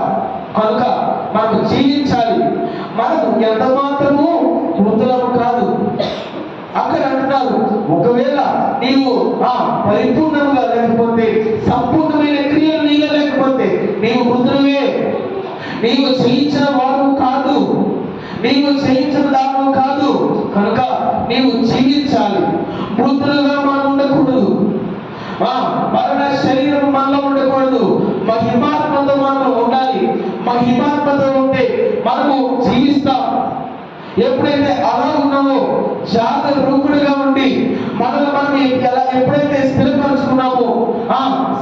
కనుక మనము జీవించాలి. మనము ఎంత మాత్రము మృతులము కాదు. అక్కడ అంటున్నారు, ఒకవేళ నీవు పరిపూర్ణంగా లేకపోతే, సంపూర్ణమైన క్రియలు నీలో లేకపోతే నీవు మృతులవే. నీవు చేయించిన వాడు కాదు, నీవు చేయించిన దాడు కాదు. కనుక నీవు జీవించాలి. మృతులుగా మనం ఉండకూడదు. మరణ శరీరం మనలో ఉండకూడదు. మహిమాత్మతో మనం ఉండాలి. మహిమాత్మతో ఉంటే మనము జీవిస్తాం. ఎప్పుడైతే అలా ఉన్నామో, జాగరూకుడిగా ఉండి మనల్ని మనం ఎప్పుడైతే స్థిరపరుచుకున్నామో,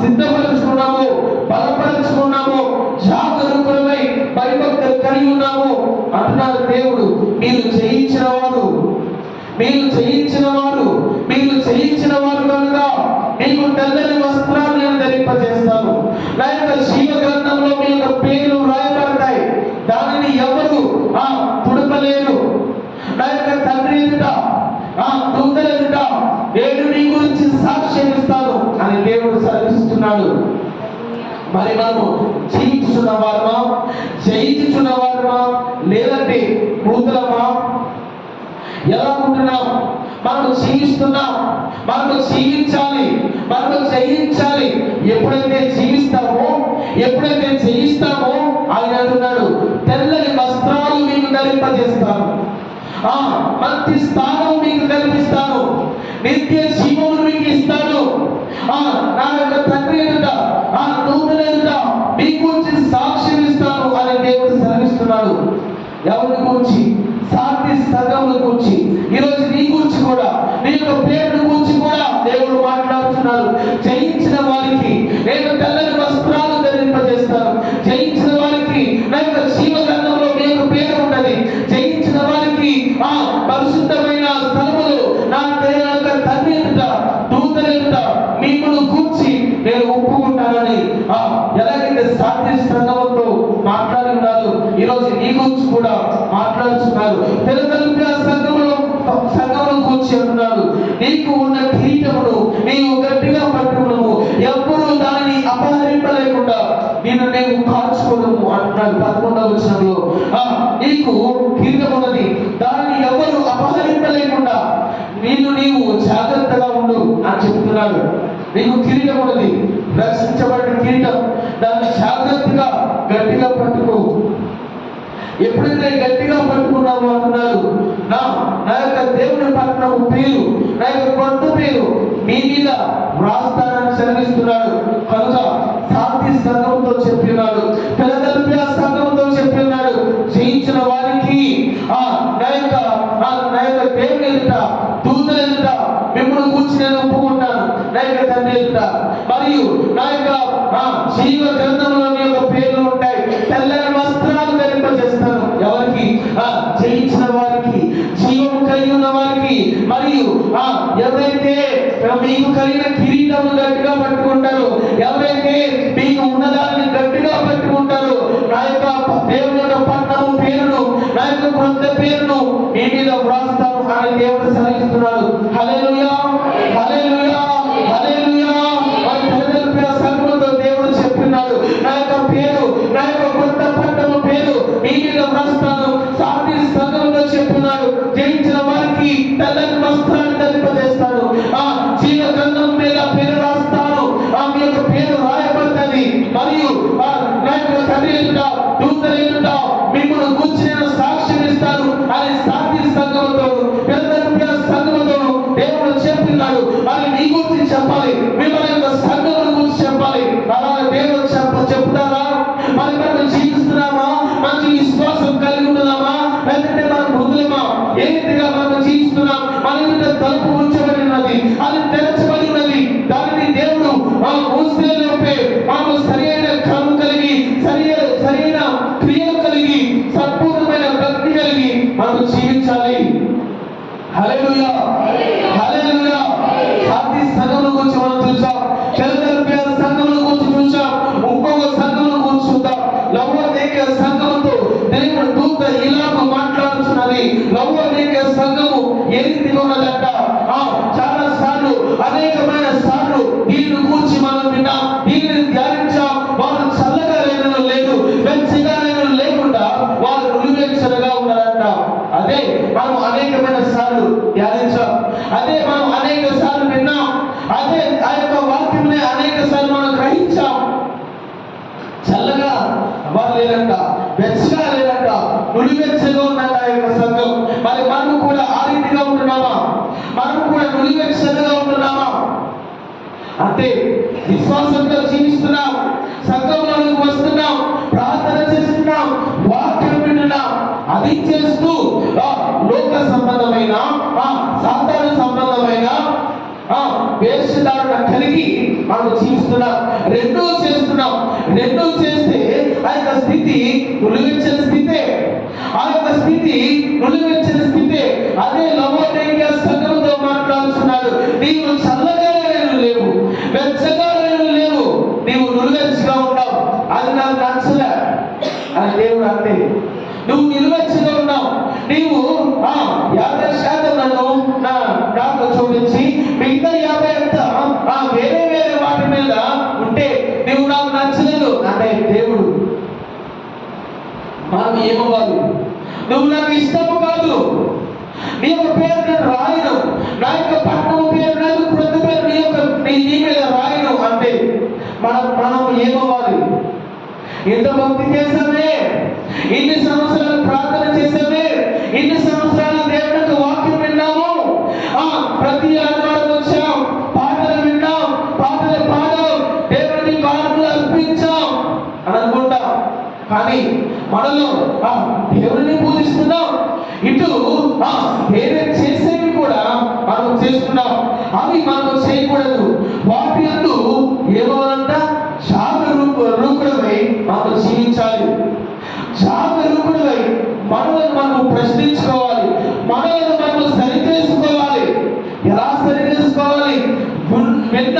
సిద్ధపరుచుకున్నామో, బలపరుచుకున్నామో, జాగరూకులమై భయభక్తులు కలిగి ఉన్నామో అంటున్నారు దేవుడు. మీరు జయించిన వారు, మీరు జయించిన వారు, మీరు జయించిన వారు కనుక మీకు తెల్లని వస్త్రాలు నేను ధరింపజేస్తాను. నా యొక్క జీవ గ్రంథంలో మీ యొక్క పేర్లు రాయబడతాయి. దానిని ఎవరు తుడపలేరు. నా యొక్క తండ్రి ఎదుట, దూతల ఎదుట నేను నీ గురించి సాక్ష్యం ఇస్తాను అని దేవుడు సెలవిస్తున్నాడు. మరి మనము జీవించున్న వారమా, జయించున్న వారమా, లేదంటే మృతులమా? ఎలా ఉంటున్నాం? మనము జీవిస్తున్నాం. మనము జీవించాలి, మనము జయించాలి. ఎప్పుడైతే జీవిస్తామో, ఎప్పుడైతే జయిస్తామో ఆయన అంటున్నాడు, తెల్లని వస్త్రాలు మీకు ధరింపజేస్తాను, మంచి స్థానం మీకు కల్పిస్తాను, నిత్య జీవమును మీకు ఇస్తాను. నా యొక్క తండ్రి ఎదుట, దూతల ఎదుట మీ గురించి సాక్ష్యం ఇస్తాను అని దేవుడు సెలవిస్తున్నాడు. ఎవరి గురించి? సాటి సంఘముల గురించి. ఈరోజు నీ గురించి కూడా, నీ యొక్క పేరు గురించి కూడా దేవుడు మాట్లాడుతున్నాడు. జయించిన వారికి నేను తెల్లని వస్త్రాలు ధరింపజేస్తాను. జయించిన వారికి నా యొక్క జీవ గ్రంథంలో మీ యొక్క పేరు ఉన్నది. జయించిన వారికి పరిశుద్ధమైన స్థలములు నా యొక్క తండ్రి ఎదుట, దూతల ఎదుట మిమ్మల్ని కూర్చి నేను ఒప్పుకుంటానని ఎలాగైతే సాటి సంఘముతో మాట్లాడి ఉన్నారు, ఈరోజు నీ గురించి కూడా మాట్లాడుతున్నారు. ఫిలదెల్ఫియా సంఘమును కూర్చి అంటున్నాడు, నీకు ఉన్న కిరీటమును నీవు గట్టిగా పట్టుకున్నావు, ఎప్పుడు దానిని అపహరింపలేకుండా నేను కాల్చుకోవడము అంటున్నాడు. 11వ వచనంలో నీకు కిరీటం ఉన్నది, దానిని ఎవరు అపహరింపలేకుండా నీవు జాగ్రత్తగా ఉండు అని చెప్తున్నాడు. నీకు కిరీటం ఉన్నది, రక్షించబడిన కిరీటం, దాన్ని జాగ్రత్తగా గట్టిగా పట్టుకో. ఎప్పుడైతే గట్టిగా పట్టుకున్నాము అంటున్నారు, నా యొక్క దేవుని పట్టణము పేరు, నా యొక్క కొత్త పేరు మీ మీద వ్రాస్తానని సెలవిస్తున్నాడు. కనుక శాంతి సంఘంతో చెప్పినాడు, ఫిలదెల్ఫియా సంఘంతో చెప్పినాడు, జయించిన వారికి నా యొక్క దేవుని ఎదుట, దూతల ఎదుట మిమ్మల్ని కూర్చి నేను ఒప్పుకుంటాను. నా యొక్క తండ్రి ఎదుట, మరియు నా యొక్క జీవ గ్రంథంలో నీ యొక్క పేర్లు ఉంటాయి. తెల్లని వస్త్రాలు ధరింపజేస్తాను. ఎవరికి? జయించిన వారికి, జీవము కలిగి ఉన్న వారికి. మరియు ఎవరైతే మీకు కలిగిన కిరీటము గట్టిగా పట్టుకుంటారో, ఎవరైతే మీకు ఉన్నదాన్ని గట్టిగా పట్టుకుంటారో, నా యొక్క దేవుని యొక్క పట్టణము పేరును, నా యొక్క కొత్త పేరును మీ మీద వ్రాస్తాను అని దేవుడు సెలవిస్తున్నాడు. హల్లెలూయా, హల్లెలూయా, హల్లెలూయా. ఫిలదెల్ఫియా సంఘముతో దేవుడు చెప్పినాడు, నా యొక్క పేరు, నా యొక్క కొత్త పట్టణము పేరు మీ మీద వ్రాస్తాను. సాటి సంఘంలో చెప్పినాడు, జయించిన వారికి తెల్లని వస్త్రాన్ని ధరింపజేస్తాను, జీవ గ్రంథం మీద పేరు రాస్తాను, మీ యొక్క పేరు రాయబడుతుంది. మరియు నా యొక్క తండ్రి ఎదుట, దూతల ఎదుట మిమ్మల్ని కూర్చి నేను సాక్ష్యం ఇస్తాను అని సాటి సంఘముతో, ఫిలదెల్ఫియా సంఘముతో దేవుడు చెప్పి చెప్పాలి, మేము మన యొక్క సంఘముల గురించి చెప్పాలి. అలాగే దేవుడు చెప్తారా? మరి మనం జీవిస్తున్నామా? మంచి విశ్వాసం కలిగి ఉంటున్నామా? లేదంటే మనం మృదులమా? ఏ రీతిగా మనం జీవిస్తున్నాం? మన మీద తలుపు ఉంచబడి ఉన్నది, అది తెరచబడి ఉన్నది. దానిని దేవుడు మూసేలోపే మనము సరైన క్రమం కలిగి, సరైన క్రియలు కలిగి, సంపూర్ణమైన భక్తి కలిగి మనం జీవించాలి. హల్లెలూయా, హల్లెలూయా. శాంతి సంఘముల గురించి మనం చూసాం, ఫిలదెల్ఫియా సంఘముల గురించి చూసాం, ఇంకొక సంఘముల గురించి చూద్దాం. లవోదికయ సంఘముతో దేవుడు దూత ఇలాగ మాట్లాడుతున్నది. లవోదికయ సంఘము ఏ రీతిగా ఉన్నదంట? చాలా సార్లు, అనేకమైన సార్లు దీని గురించి మనం విన్నాం, దీనిని ధ్యానించాం. వారు చల్లగా లేదు, వెచ్చగా లేకుండా వారు నులివెచ్చగా ఉన్నారంట. అదే మనం అనేకమైన సార్లు ధ్యానించాం, అదే మనం అనేక సార్లు విన్నాం, అదే ఆ యొక్క వాక్యంని అనేక సార్లు మనం గ్రహించాం. చల్లగా వారు లేదంట, వెచ్చగా లేదంట, నులివెచ్చగా ఉన్నట్ట ఆ యొక్క సంఘం. మరి మనము కూడా ఆ రీతిగా ఉంటున్నామా? మనము కూడా నులివెచ్చగా ఉంటున్నామా? అంటే విశ్వాసంతో జీవిస్తున్నాం, సంఘంలోకి వస్తున్నాం, ప్రార్థన చేస్తున్నాం, వాక్యం వింటున్నాం. అది చేస్తూ లోక సంబంధమైన, సాధారణ సంబంధమైన వేషధారణ కలిగి మనం జీవిస్తున్నాం. రెండూ చేస్తున్నాం. రెండూ చేస్తే ఆ యొక్క స్థితి నులివెచ్చని స్థితే. ఆ యొక్క స్థితి నులివెచ్చని స్థితే. అదే లవోదికయ సంఘంతో మాట్లాడుతున్నాడు. నీవు చల్లగా లేవు, వెచ్చగా లేవు, నీవు నులివెచ్చగా ఉన్నావు. అది నాకు నచ్చలే అని దేవుడు అంటే. నువ్వు నిలువెచ్చగా ఉన్నావు, నీవు 50% నన్ను నాకు చూపించి మిగతా 50 అంతా వేరే వేరే వాటి మీద ఉంటే నువ్వు నాకు నచ్చలేదు అంటే దేవుడు. మనం ఏమవ్వాలి? నువ్వు నాకు ఇష్టము కాదు, నీ యొక్క పేరు నేను రాయను, నా యొక్క పట్టణం పేరు, నా యొక్క కృత పేరు నీ మీద రాయను అంటే మనం ఏమవ్వాలి? ఇంత భక్తి చేసామే, ఇన్ని సంవత్సరాలు ప్రార్థన చేసామే, ఇన్ని సంవత్సరాలు దేవుని యొక్క వాక్యం విన్నాము, ప్రతి ఆదివారం వచ్చాం, పాటలు విన్నాం, పాటలు పాడాం, దేవునికి కానుకలు అర్పించాం అని అనుకుంటాం. కానీ మనలో దేవుడిని పూజిస్తున్నాం, ఇటు వేరే చేసేవి కూడా మనం చేస్తున్నాం. అవి మనం చేయకూడదు. వాటి అందు ఏమోనంట? జాగరూకుడమై మనం జీవించాలి. జాగరూకుడమై మనల్ని మనం ప్రశ్నించుకోవాలి, మనల్ని మనం సరి చేసుకోవాలి. ఎలా సరి చేసుకోవాలి? విన్న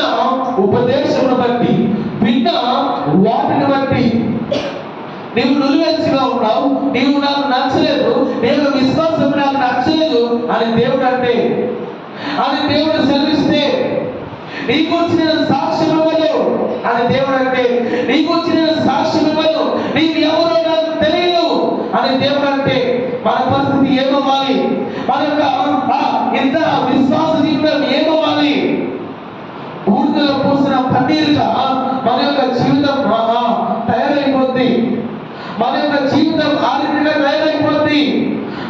ఉపదేశమును బట్టి, విన్న వాటిని బట్టి. నీవు నులివెచ్చగా ఉన్నావు, నీవు నాకు నచ్చలేదు, నేను విశ్వాసం నాకు నచ్చలేదు అని దేవుడు అంటే, అని దేవుడు సెలవిస్తే, నీ గురించి నేను సాక్ష్యం ఇవ్వను అని దేవుడు అంటే, నీ గురించి నేను సాక్ష్యం ఇవ్వను, నీవు ఎవరో నాకు తెలియదు అని దేవుడు అంటే, మన పరిస్థితి ఏమవ్వాలి? మన యొక్క ఇంత విశ్వాస జీవితం ఏమవ్వాలి? బూడిదలో పూసిన పన్నీరుగా మన యొక్క జీవితం తయారైపోద్ది. మన యొక్క జీవితం ఆ రీతిగా తయారైపోద్ది.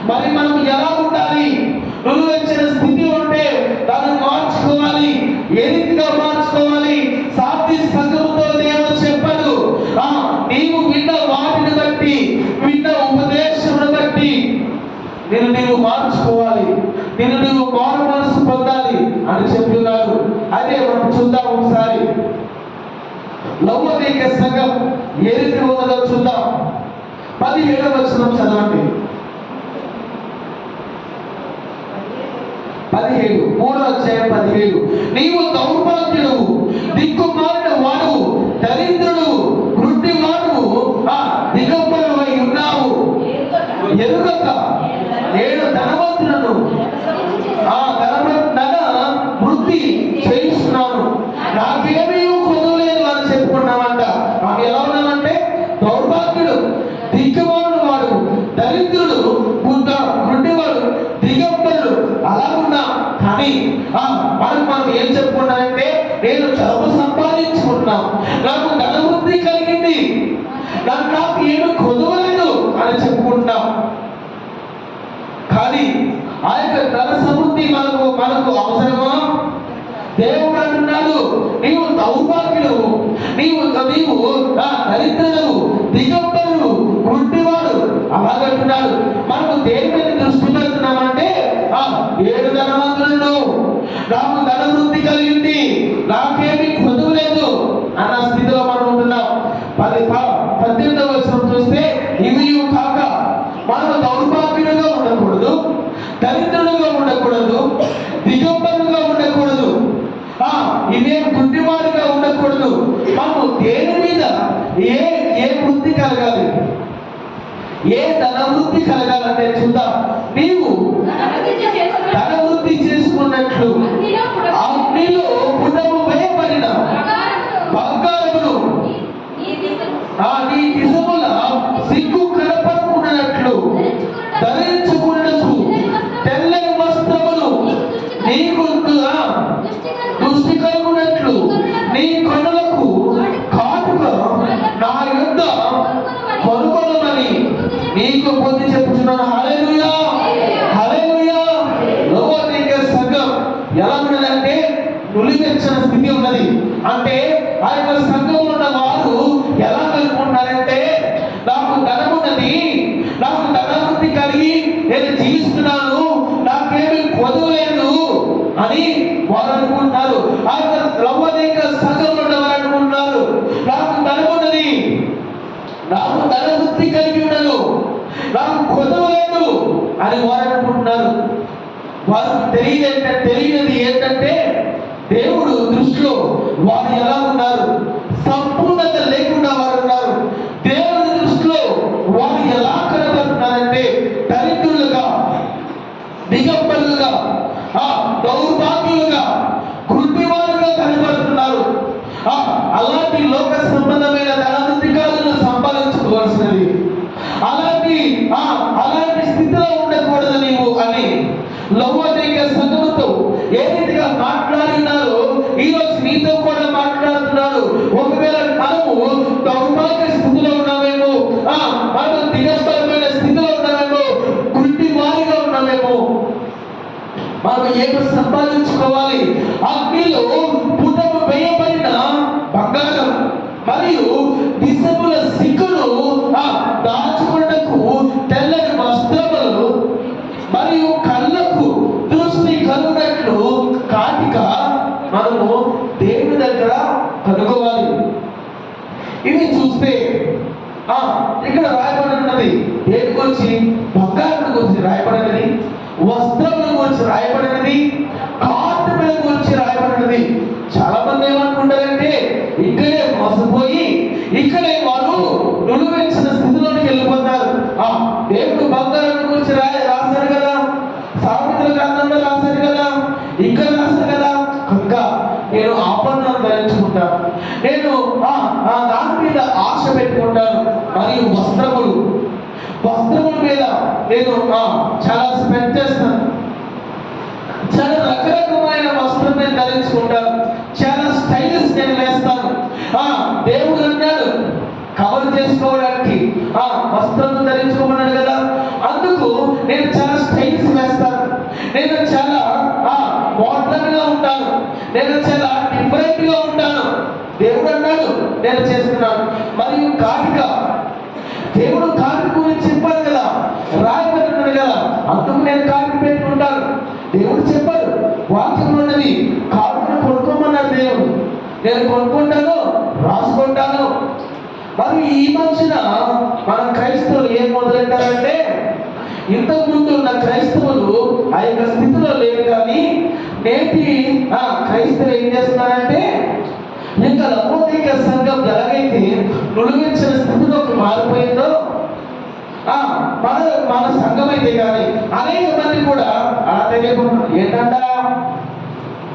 మరి మనం ఎలా ఉండాలి? నులివెచ్చిన స్థితి ఉంటే దాన్ని మార్చుకోవాలి. ఏ రీతిగా మార్చుకోవాలి? సాటి సంఘముతో దేవుడు చెప్పాడు, నీవు విన్న వాటిని బట్టి, విన్న ఉపదేశమును బట్టి నీవు మార్చుకోవాలి, నీవు మారు మనసు పొందాలి అని చెప్తున్నారు. అదే మనం చూద్దాం ఒకసారి. లవోదికయ సంఘం ఏ రీతి ఉన్నదో చూద్దాం. 17వ వచనం చదవండి. 17, 3వ అధ్యాయం 17. నీవు దౌర్భాగ్యుడు, దిక్కుమాలిన వాడు, దరిద్రుడు, వృద్ధి వాడు, దిగంబరువై ఉన్నావు. ఎరుగక నేను ధనవంతులను వృద్ధి చేయిస్తున్నాను, నాకేమీ కొదవలేదు అని చెప్పుకున్నామంట. మాకు ఎలా ఉన్నామంటే దౌర్భాగ్యుడు, దిక్కుమాలిన వాడు, దరిద్రుడు, వృద్ధివాడు, దిగంబరుడు అలా ఉన్నాం. కానీ మనం ఏం చెప్పుకున్నామంటే నేను డబ్బు సంపాదించుకుంటున్నాం, నాకు ధనవృద్ధి కలిగింది, నాకు ఏమి కొదవలేదు అని చెప్పుకుంటున్నాం. కానీ ఆ యొక్క ధన సమృద్ధి మనకు అవసరమా? దేవుడు అంటున్నాడు, నీవు దౌర్భాగ్యుడు, నీవు నీవు దరిద్రుడు, దిగంబరుడు, గుడ్డివాడు అలాగంటున్నాడు. మనము దేని మీద దృష్టి పెడుతున్నామంటే ఏడు ధనవంతుడు, నాకు ధనవృద్ధి కలిగింది, నాకేమీ కొదువు లేదు అన్న స్థితిలో మనం ఉంటున్నాం. 18వ వచనం చూస్తే ఇవి కాక మనము దౌర్భాగ్యుడుగా ఉండకూడదు, దరిద్రుడుగా ఉండకూడదు, దిగంబరుడుగా ఉండకూడదు, ఇవేం గుడ్డివాడుగా ఉండకూడదు. మనము దేని మీద ఏ వృద్ధి కలగాలి, ఏ ధనవృద్ధి కలగాలంటే చూద్దాం. నీవు ధనవృద్ధి చేసుకున్నట్లు అగ్నిలో పుటము వేయబడిన బంగారమును నీ నిజముల సిగ్గు కనపడకున్నట్లు ధరించుకున్నట్లు తెల్లని వస్త్రములు నీకు దృష్టి కలుగునట్లు నీ కనులకు కాటుక నా యుద్ధ కొనుగోలమని నీకు బుద్ధి చెప్పుచున్నాను. హల్లెలూయా, హల్లెలూయా. లవోదికయ సంఘం ఎలా ఉన్నదంటే నులివెచ్చని స్థితి ఉన్నది. అంటే ఆ యొక్క సంఘంలో ఉన్న వారు ఎలా అనుకుంటున్నారంటే, నాకు ధనమున్నది, నాకు ధనవృద్ధి కలిగి నేను జీవిస్తున్నాను, నాకేమి కొదువు లేదు అని వారు అనుకుంటున్నారు. ఆ యొక్క లవోదికయ సంఘంలో ఉన్న వారు అనుకుంటున్నారు, నాకు ధనమున్నది, నాకు ధనవృద్ధి కలిగి ఉండను, నాకు కొదువు లేదు అని వారు అనుకుంటున్నారు. వారికి తెలియనిది ఏంటంటే దేవుడు దృష్టిలో వారు ఎలా ఉన్నారు, సంపూర్ణత లేకుండా వారు ఉన్నారు. దేవుడి దృష్టిలో వారు ఎలా కనబడుతున్నారంటే దరిద్రులుగా, దిగంబరులుగా, దౌర్భాగ్యులుగా, గుడ్డివారుగా కనబడుతున్నారు. అలాంటి లోక సంబంధమైన ధనాధికారులను సంపాదించుకోవాల్సినది, అలాంటి స్థితిలో ఉండకూడదు నీవు అని లవోదికయ సంఘముతో ఏ రీతిగా మాట్లాడినారో ఈ రోజు నీతో కూడా మాట్లాడుతున్నాడు. ఒకవేళ మనము దౌర్భాగ్య స్థితిలో ఉన్నామేమో, మనము దిగంబరమైన స్థితిలో ఉన్నామేమో, గుడ్డి వారిగా ఉన్నామేమో, మనం ఏదో సంపాదించుకోవాలి. అగ్నిలో పుటము వేయబడిన బంగారం మరియు నిజముల సిగ్గును దాచుకున్నకు తెల్లని వస్త్రములు మరియు కళ్ళకు దృష్టి కలుగునట్లు కాటిక మనము దేవుని దగ్గర కనుగోవాలి. ఇవి చూస్తే ఇక్కడ రాయబడి ఉన్నది దేని గురించి? బంగారం గురించి రాయబడినది, వస్త్రముల గురించి రాయబడినది, కాటుకల గురించి రాయబడినది. చాలా మంది ఏమనుకుంటారంటే ఇక్కడే మోసపోయి ఇక్కడే వారు నులువెచ్చిన స్థితిలోకి వెళ్ళిపోతారు. దేవుడు బంగారం గురించి రాశారు కదా, సామెతల గ్రంథంలో రాశారు కదా, ఇక్కడ రాశారు కదా, కనుక నేను ఆభరణాలు ధరించుకుంటాను, నేను దాని మీద ఆశ పెట్టుకుంటాను. మరియు వస్త్రముల మీద నేను చాలా స్పెండ్ చేస్తాను, చాలా రకరకమైన వస్త్రం నేను ధరించుకుంటాను, చాలా స్టైల్స్ నేను వేస్తాను. దేవుడు అన్నాడు కవర్ చేసుకోవడానికి వస్త్రం ధరించుకోమన్నాడు కదా, అందుకు నేను చాలా స్టైల్స్ వేస్తాను, నేను చాలా మోడర్న్ గా ఉంటాను, నేను చాలా డిఫరెంట్ గా ఉంటాను. దేవుడు అన్నాడు నేను చేస్తున్నాను. మరియు కాటిక, దేవుడు కాటిక గురించి చెప్పాడు కదా, రాయబడుతున్నాడు కదా, అందుకు నేను కాటిక పెట్టుకుంటాను. దేవుడు చెప్పాడు, వాక్యంలో ఉన్నది, కాటికను కొనుక్కోమన్నాడు దేవుడు. నేను కొనుక్కుంటాను, రాసుకుంటాను. మరి ఈ మధ్యన మన క్రైస్తవులు ఏం మొదలెట్టారంటే, ఇంతకు ముందు ఉన్న క్రైస్తవులు ఆ యొక్క స్థితిలో లేరు, కానీ నేటి క్రైస్తవులు ఏం చేస్తున్నారంటే, ఇంకా లవోదికయ సంఘం ఎలాగైతే నులివెచ్చిన స్థితిలోకి మారిపోయిందో, మన సంఘం అయితే కానీ అనేక మంది కూడా అలా తెలియకుండా ఏంటంట,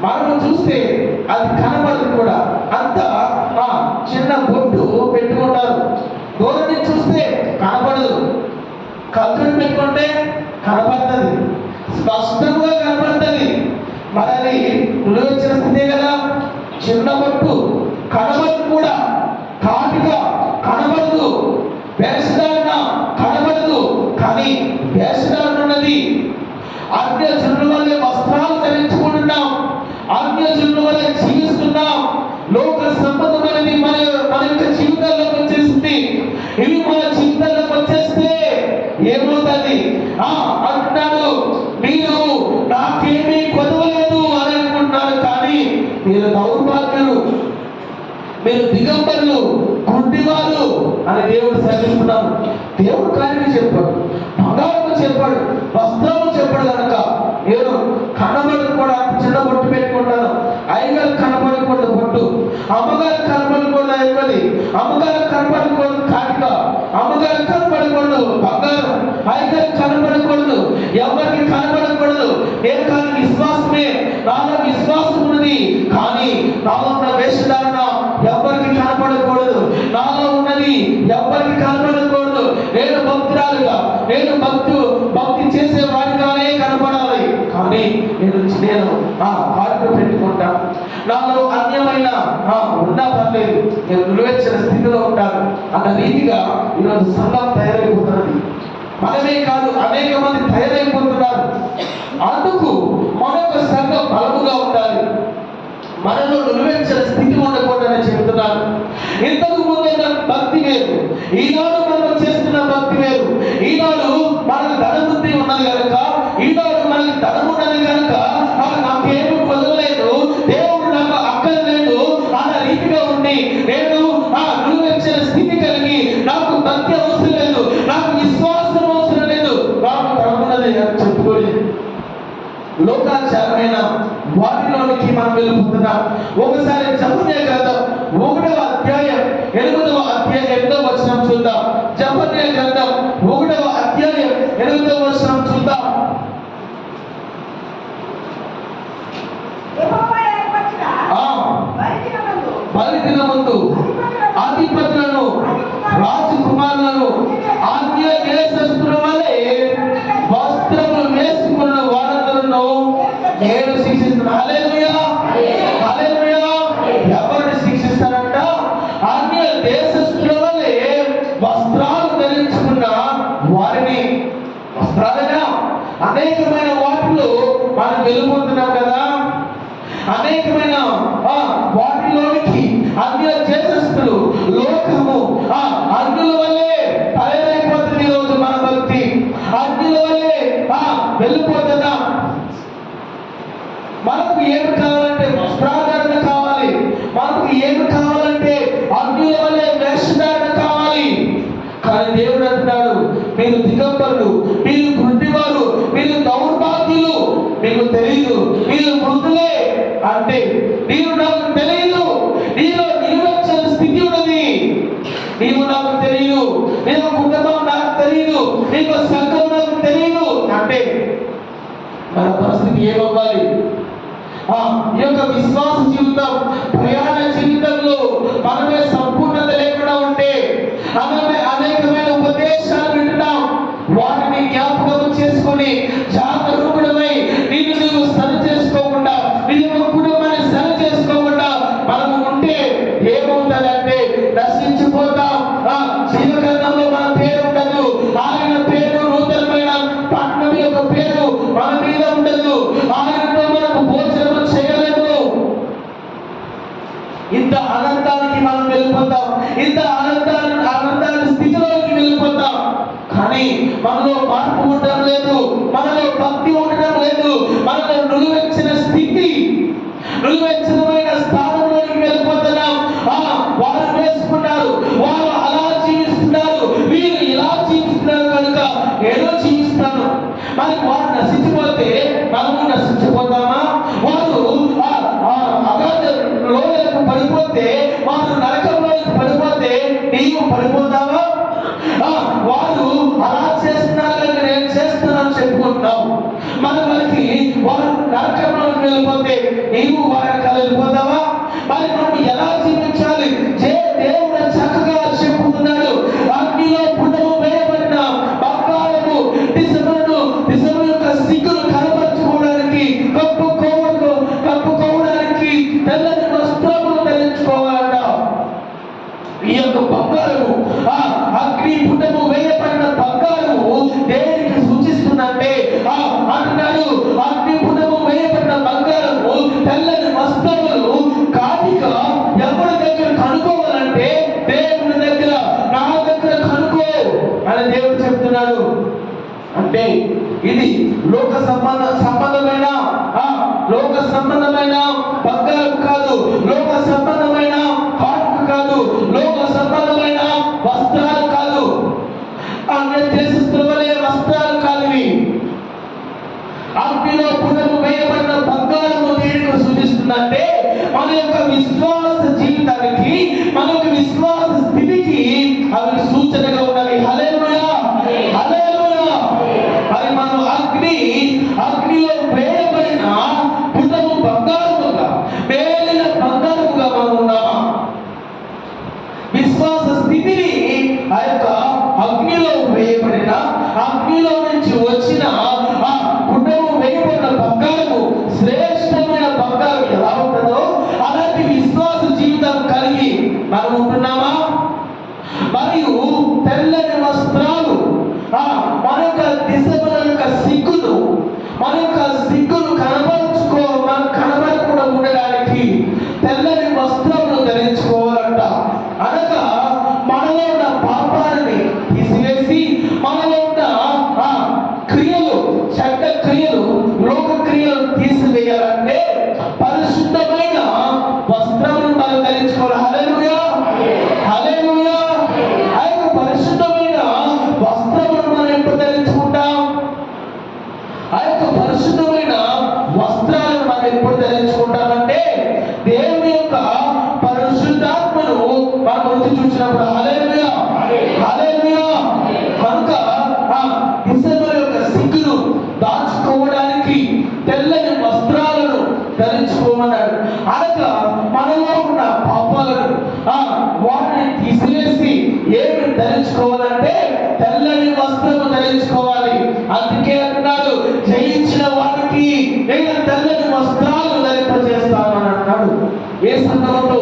మనం చూస్తే అది కనబడదు కూడా, అంత చిన్న బొట్టు పెట్టుకుంటారు, దూరం నుంచి చూస్తే కనబడదు, కత్తులు పెట్టుకుంటే కనబడుతుంది, స్పష్టంగా కనబడుతుంది. మరి అది నులివెచ్చిన స్థితే కదా. చిన్న బొట్టు కనబడదు కూడా, కాటిగా కనబడదు, వేషధారణ కనబడదు, కానీ వేషధారణ ఉన్నది. అన్యజనుల వల్లే వస్త్రాలు ధరించుకుంటున్నాం, అన్యజనుల వల్ల మీరు దౌర్భాగ్యులు, మీరు దిగంబరులు, గుడ్డివారు అని దేవుడు సెలవిస్తున్నాడు. దేవుడు కార్యం చెప్పాడు, బంగారం చెప్పాడు, వస్త్రము చెప్పాడు. కనుక నేను కనబడకూడదు, చిన్న బొట్టు పెట్టుకుంటాను. అయ్యగారు కనబడకూడదు బొట్టు, అమ్మగారు కనబడకూడదు అయ్యది, అమ్మగారు కనబడకూడదు కాటిక, అమ్మగారు కనబడకూడదు బంగారం, అయ్యగారు కనబడకూడదు, ఎవరికి కనబడకూడదు. నేను కానీ విశ్వాసమే, నాలో విశ్వాసం ఉన్నది, కానీ నాలో ఉన్న వేషధారణ ఎవరికి కనబడకూడదు. నాలో ఉన్నది ఎవరికి కనబడకూడదు. నేను భక్తురాలుగా, నేను భక్తి చేసేవాడిగానే కనబడాలి. కానీ నేను పాటలు పెట్టుకుంటా, నాలో అన్యమైన ఉన్నా పర్లేదు, నేను నిలువెచ్చిన స్థితిలో ఉంటాను అన్న రీతిగా ఈరోజు సంఘం తయారైపోతున్నది. మనమే కాదు, అనేక మంది తయారైపోతున్నారు. అందుకు మన యొక్క సంఘం బలముగా ఉండాలి, మనలో నిలువెచ్చిన స్థితి ఉండకూడదని చెబుతున్నారు. ఇంతకు ముందున్న భక్తి వేరు, ఈనాడు మనం చేస్తున్న భక్తి వేరు. ఈనాడు మనకు ధనబుద్ధి ఉన్నది కనుక, ఈనాడు మనకి ధనం ఉన్నది కనుక నాకేమి వదలలేదు, దేవుడు నాకు అక్కర్లేదు అన్న రీతిగా ఉండి, నేను నిలువెచ్చిన స్థితి కలిగి నాకు భక్తి అవసరం లేదు, నాకు విశ్వాసం అవసరం లేదు, నాకు ధనమున్నది అని చెప్పుకోలేదు. లోకాచారమైన వాటిలోనికి మనం వెళ్ళిపోతున్నాం. ఒకసారి జఫన్యా గ్రంథం 1వ అధ్యాయం 8వ వచనం చూద్దాం. జఫన్యా గ్రంథం 1వ అధ్యాయం 8వ వచనం చూద్దాం. బలిదినమందు అధిపతులను, రాజకుమారులను, ఆజ్ఞ దేశస్థుల వలె వస్త్రములు వేసుకున్న వారందరూ నేను శిక్షిస్తున్నాను. హల్లెలూయా, హల్లెలూయా. ఎవరిని శిక్షిస్తానంట? అన్య దేశస్థుల వలె వస్త్రాలు ధరించుకున్న వారిని. వస్త్రాలుగా అనేకమైన వాటిలో మనం వెళ్ళిపోతున్నాం కదా, అనేకమైన వాటిలోనికి అన్య దేశస్థులు, లోకము అన్యుల వల్లే తయారైపోతుంది. ఈరోజు మన భక్తి అన్యుల వల్లే వెళ్ళిపోతున్నాం. మనకు ఏమి కావాలంటే వస్త్రాధారణ కావాలి, మనకు ఏమి కావాలంటే అన్యుల వల్లే వేషధారణ కావాలి. కానీ దేవుడు అంటున్నాడు, మీరు దిగంబరులు, మీరు గుడ్డివారు, మీరు దౌర్భాగ్యులు, మీకు తెలియదు, మీరు మృతులే అంటే నీవు నాకు తెలియదు, నీలో నిలువెచ్చని స్థితి ఉన్నది, నీవు నాకు తెలియదు, నీకు కుటుంబం నాకు తెలియదు, నీకు సంఘం నాకు తెలియదు అంటే మన పరిస్థితి ఏమవ్వాలి? ఈ యొక్క విశ్వాస జీవితం, ప్రయాణ జీవితంలో మనమే సంపూర్ణత లేకుండా ఉంటే, అనేకమైన ఉపదేశాలు వింటున్నాం, వాటిని జ్ఞాపకం చేసుకొని జాగరూకుడమై నిన్ను నువ్వు సరి చేసుకోకుండా, నిన్ను కుటుంబాన్ని సరి చేసుకోకుండా మనము ఉంటే ఏమవుతుందంటే నశించిపోతాం. జీవగ్రంథంలో మన పేరు ఉండదు, ఆయన పేరు నూతనమైన పట్టణం యొక్క పేరు మన మీద ఉండదు, ఆయనతో మనకు భోజనం చేయలేము. ఇంత అనంతానికి మనం వెళ్ళిపోతాం, ఇంత అనంతాల స్థితిలోకి వెళ్ళిపోతాం. కానీ మనలో మార్పు ఉండడం లేదు, మనలో భక్తి ఉండడం లేదు, మనలో నిలువెచ్చిన స్థితి, నిలువెచ్చనమైన స్థానంలోకి వెళ్ళిపోతున్నాం. వారు వేసుకున్నారు, వారు అలా జీవిస్తున్నారు, వీరు ఇలా జీవిస్తున్నారు కనుక ఏదో జీవిస్తాను. మరి వారు నశించిపోతే మనము నశించిపోతామా? వారు లోయలకు పడిపోతే, వారు నరకంలోకి పడిపోతే నీవు పడిపోతావా? వారు అలా చేస్తున్నారు, నేను చేస్తున్నాను చెప్పుకుంటున్నావు. మనకి వారు నరకంలోకి వెళ్ళిపోతే నీవు వారి వెళ్ళిపోతావా? మరి మనం ఎలా జీవించాలి? దేవుడు చక్కగా చెప్పుతున్నాడు, అగ్నిలో పుట్టము వేయబడిన బంగారము దిశము యొక్క సిగ్గును కనపరుచుకోవడానికి, కప్పుకోవడానికి తెల్లని వస్త్రములు ధరించుకోవాలట. ఈ యొక్క బంగారము, అగ్ని పుట్టము వేయబడిన బంగారము దేనికి సూచిస్తుందంటే అంటున్నాడు, అగ్ని పుట్టము వేయబడిన బంగారము తెల్లని వస్త్రములు కాటిక ఎవరి దగ్గర కనుక్కోవాలంటే దేవుని దగ్గర, నా దగ్గర కనుక్కో అని దేవుడు చెప్తున్నాడు. అంటే ఇది లోక సంబంధమైన సంబంధమైన బంగారం కాదు, లోక సంబంధమైన కాటుక కాదు, లోక సంబంధమైన వస్త్రాలు కాదు, అన్య దేశస్తుల వలె వస్త్రాలు కాదు. ఇవి అగ్నిలో పునము వేయబడిన బంగారము దేనికి సూచిస్తుందంటే మన యొక్క విశ్వాస జీవితానికి, మన యొక్క విశ్వాస స్థితికి అవి సూచనగా ఉన్నవి. హల్లెలూయా, హల్లెలూయా. మరి మనం అగ్నిలో వేయబడిన పునము బంగారముగా, వేలిన బంగారముగా మనం ఉన్నామా? విశ్వాస స్థితిని ఆ యొక్క అగ్నిలో వేయబడిన, అగ్నిలో నుంచి వచ్చిన ఆ పునము వేయబడిన బంగారము, శ్రేష్టమైన బంగారం ఎలా ఉంటుందో అలాంటి విశ్వాస జీవితం కలిగి మనం ఉంటున్నామా? మరియు తెల్లని వస్త్రాలు, మన యొక్క మన యొక్క సిగ్గును కనబడకుండా ఉండడానికి తెల్లని వస్త్రములు ధరించుకోవాలంట. అనగా మనలో ఉన్న పాపాలని తీసివేసి, మనలో ఉన్న క్రియలు, చెడ్డ క్రియలు, లోక క్రియలు తీసివేయాలంటే పరిశుద్ధమైన వస్త్రములను మనం ధరించుకోవాలి. హల్లెలూయా, హల్లెలూయా. ఆ యొక్క పరిశుద్ధమైన వస్త్రములను మనం ఎప్పుడు ధరించుకుంటాం? ఆ యొక్క పరిశుద్ధమైన వస్త్రాలను మనం ఎప్పుడు ధరించుకుంటామంటే దేవుని యొక్క పరిశుద్ధాత్మను మనం రుచి చూసినప్పుడు. హల్లెలూయా, హల్లెలూయా. కనుక ఇసబెల్ యొక్క సిగ్గును దాచుకోవడానికి తెల్లని వస్త్రాలను ధరించుకోమన్నాడు. అనగా మనలో ఉన్న పాపాలను వాటిని తీసివేసి ఏమి ధరించుకోవాలంటే తెల్లని వస్త్రము ధరించుకోవాలి. అందుకే అంటున్నాడు, జయించిన వారికి నేను తెల్లని వస్త్రాలు ధరింపజేస్తానని అన్నాడు. ఏ సందర్భంలో?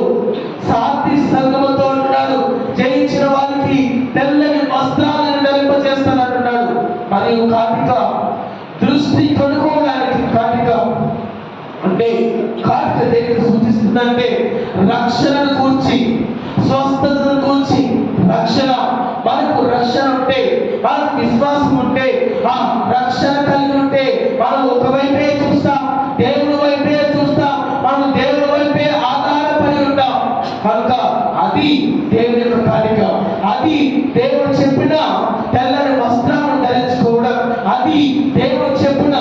సాతి సంగమతో అంటున్నాడు, జయించిన వారికి తెల్లని వస్త్రాలను ధరింపజేస్తానంటున్నాడు. మరియు కాటిక, దృష్టి కొనుక్కోవడానికి కాటిక అంటే కాటిక దేనికి సూచిస్తుందంటే రక్షణను కూర్చి, స్వస్థతను కూర్చి, రక్షణ. మనకు రక్షణ ఉంటే, మనకు విశ్వాసం ఉంటే, రక్షణ కలిగి ఉంటే మనం ఒకవైపే చూస్తాం, దేవుని వైపే చూస్తాం, మనం దేవుని వైపే ఆధారపడి ఉంటాం. కనుక అది దేవుని యొక్క కాటిక, అది దేవుడు చెప్పిన తెల్లని వస్త్రాలను ధరించుకోవడం, అది దేవుడు చెప్పిన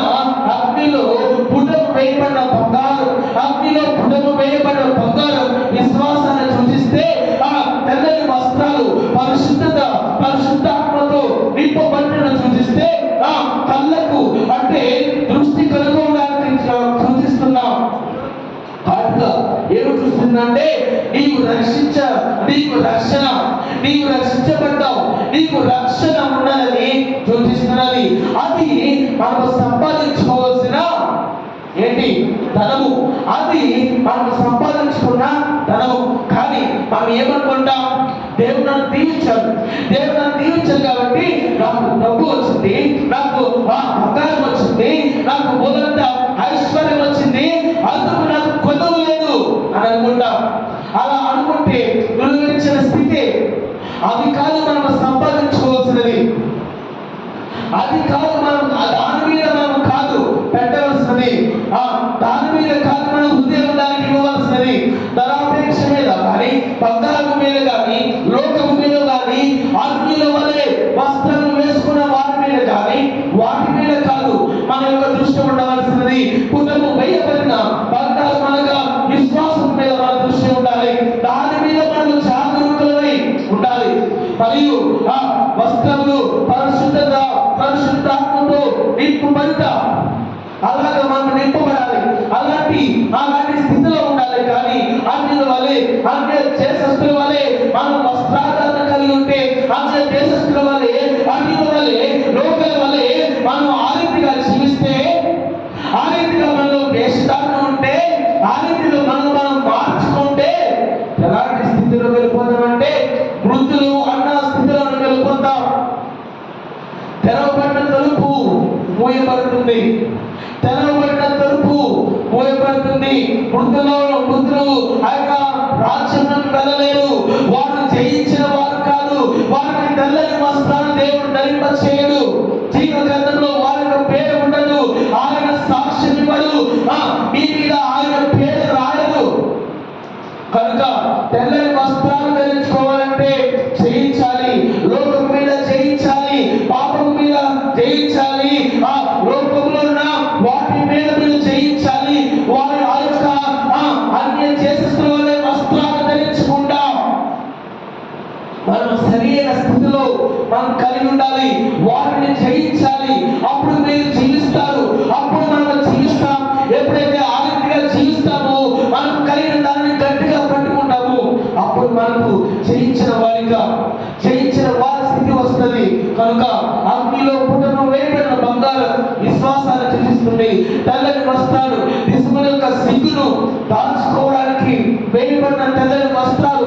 అగ్నిలో పునము వేయబడిన బంగారం, అగ్నిలో పునము వేయబడిన బంగారం విశ్వాసాన్ని సూచిస్తే తెల్లని వస్త్రాలు పరిశుద్ధాత్మతో నింపబడిన సూచిస్తే కళ్ళకు అంటే దృష్టి కలుగడానికి సూచిస్తున్నాం. ఏమి చూస్తుందంటే నీవు రక్షించబడ్డావు, నీకు రక్షణ ఉన్నదని సూచిస్తున్నది. అది మనకు సంపాదించుకోవాల్సిన ఏంటి? ధనము. అది మనం సంపాదించుకున్న ధనము. కానీ మనం ఏమనుకుంటాం? దేవుడు నన్ను దీవించాడు కాబట్టి నాకు డబ్బు వచ్చింది, నాకు బంగారం వచ్చింది, నాకు మొదలంత ఐశ్వర్యం వచ్చింది, అందుకు నాకు కొదవు లేదు అని అనుకుంటాం. అలా అనుకుంటే నువ్వు స్థితి. అది కాదు మనం సంపాదించుకోవాల్సినది, అది కాదు మనం దాని మీద మనం కాదు పెట్టవలసినది, దాని మీద కాదు మనం హృదయం దానికి ఇవ్వవలసినది. ధనాపేక్ష మీద కానీ, బంగారం మీద కానీ, లోకము మీద కానీ, అగ్నిల వలె వస్త్రాలు వేసుకున్న వారి మీద కానీ, వాటి మీద కాదు మన యొక్క దృష్టి ఉండవలసినది. పునము వేయబడిన బంగారం అనగా విశ్వాసం మీద మన దృష్టి ఉండాలి. దాని మీద మనం జాగరూకులమై ఉండాలి. మరియు వస్త్రములు పరిశుద్ధాత్మతో నింపబడతా, అలాగే మనం నింపబడాలి. అలాంటి స్థితిలో ఉండాలి. కానీ అన్యుల వలె, అన్య దేశస్తుల వలె మనం వస్త్రాలను కలిగి ఉంటే, అన్య దేశస్తుల వలె, అన్యుల వలె, లోకల వలె మనం ఆ రీతిగా జీవిస్తే, ఆ రీతిగా మనలో వేషధారణ ఉంటే, ఆ రీతిలో మనం మార్చుకుంటే ఎలాంటి స్థితిలో వెళ్ళిపోతామంటే మృతులు అన్న స్థితిలో వెళ్ళిపోతాం. తెరవబడిన తలుపు మూయబడుతుంది, తెరవబడిన తలుపు మూయబడుతుంది. మృతులు ఆ యొక్క రాజ్యంలోకి వెళ్ళలేరు. వారు జయించిన వారు కాదు. వారికి తెల్లని వస్త్రాలు దేవుడు ధరింప చేయడు. జీవ గ్రంథంలో వారి యొక్క పేరు ఉండదు. ఆయన సాక్ష్యం ఇవ్వడు. మీ మీద తెల్లని వస్త్రాలు, నిజముల యొక్క సిగ్గును దాచుకోవడానికి వేయబడిన తెల్లని వస్త్రాలు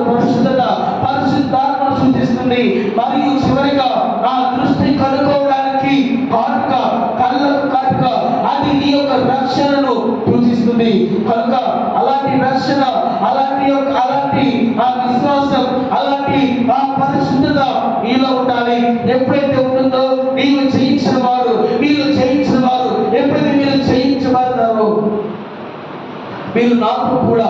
పరిశుద్ధాత్మను సూచిస్తుంది. మరియు చివరిగా ఆ దృష్టి కనుక్కోవడానికి కాటుక, కళ్ళకు కాటుక, అది నీ యొక్క రక్షణను సూచిస్తుంది. కనుక అలాంటి రక్షణ, అలాంటి ఆ విశ్వాసం, అలాంటి ఆ పరిశుద్ధత నీలో ఉండాలి. ఎప్పుడైతే ఉంటుందో మీరు జయించిన వారు ఎప్పుడైతే మీరు జయించబడతారో మీరు నాతో కూడా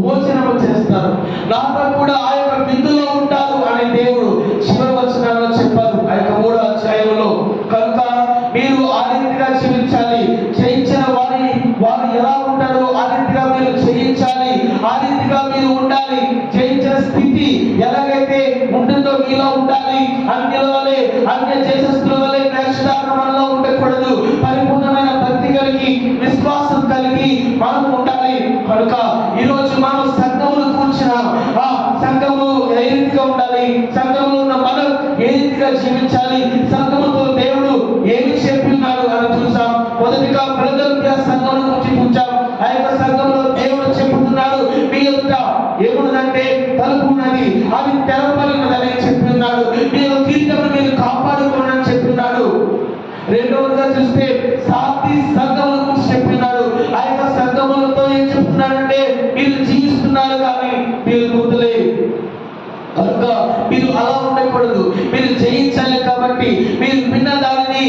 భోజనం చేస్తారు, నాతో కూడా ఆ యొక్క విందులో ఉంటారు అనే దేవుడు చివరి వచనాల్లో చెప్పారు ఆ యొక్క 3వ అధ్యాయంలో. కనుక మీరు ఆ రీతిగా జీవించాలి. జయించిన వారు ఎలా ఉంటారో ఆ రీతిగా మీరు జయించాలి, ఆ రీతిగా మీరు ఉండాలి. జయించిన స్థితి ఎలాగైతే ఉంటుందో మీలో ఉండాలి. అన్య చేసేస్తుల వలె వేషధారణ మనలో ఉండకూడదు. పరిపూర్ణమైన భక్తి కలిగి, విశ్వాసం కలిగి మనం ఉండాలి. కనుక ఈరోజు మనం సంఘమును కూర్చిన ఆ సంఘము ఏ రీతిగా ఉండాలి, సంఘములో ఉన్న మనం ఏ రీతిగా జీవించాలి, సంఘముతో దేవుడు ఏమి చెప్పి ఉన్నాడు అని చూసాం. మొదటిగా ఫిలదెల్ఫియా సంఘమును గురించి చూసాం. ఆ యొక్క సంఘంలో దేవుడు చెప్పుతున్నాడు, మీ యొక్క ఏమున్నదంటే తలుపు ఉన్నది, అది తెరవబడి ఉన్నదని చెప్పి ఉన్నాడు. మీ యొక్క కిరీటమును మీరు కాపాడుకోనని చెప్పినాడు. రెండవదిగా చూస్తే సాతి సంఘముల గురించి చెప్పినాడు. ఆ యొక్క సంఘములతో ఏం చెప్తున్నాడంటే మీరు జీవిస్తున్నారు కానీ మీరు గుర్తులేదు. కనుక మీరు అలా ఉండకూడదు, మీరు జయించాలి. కాబట్టి మీరు విన్న దానిని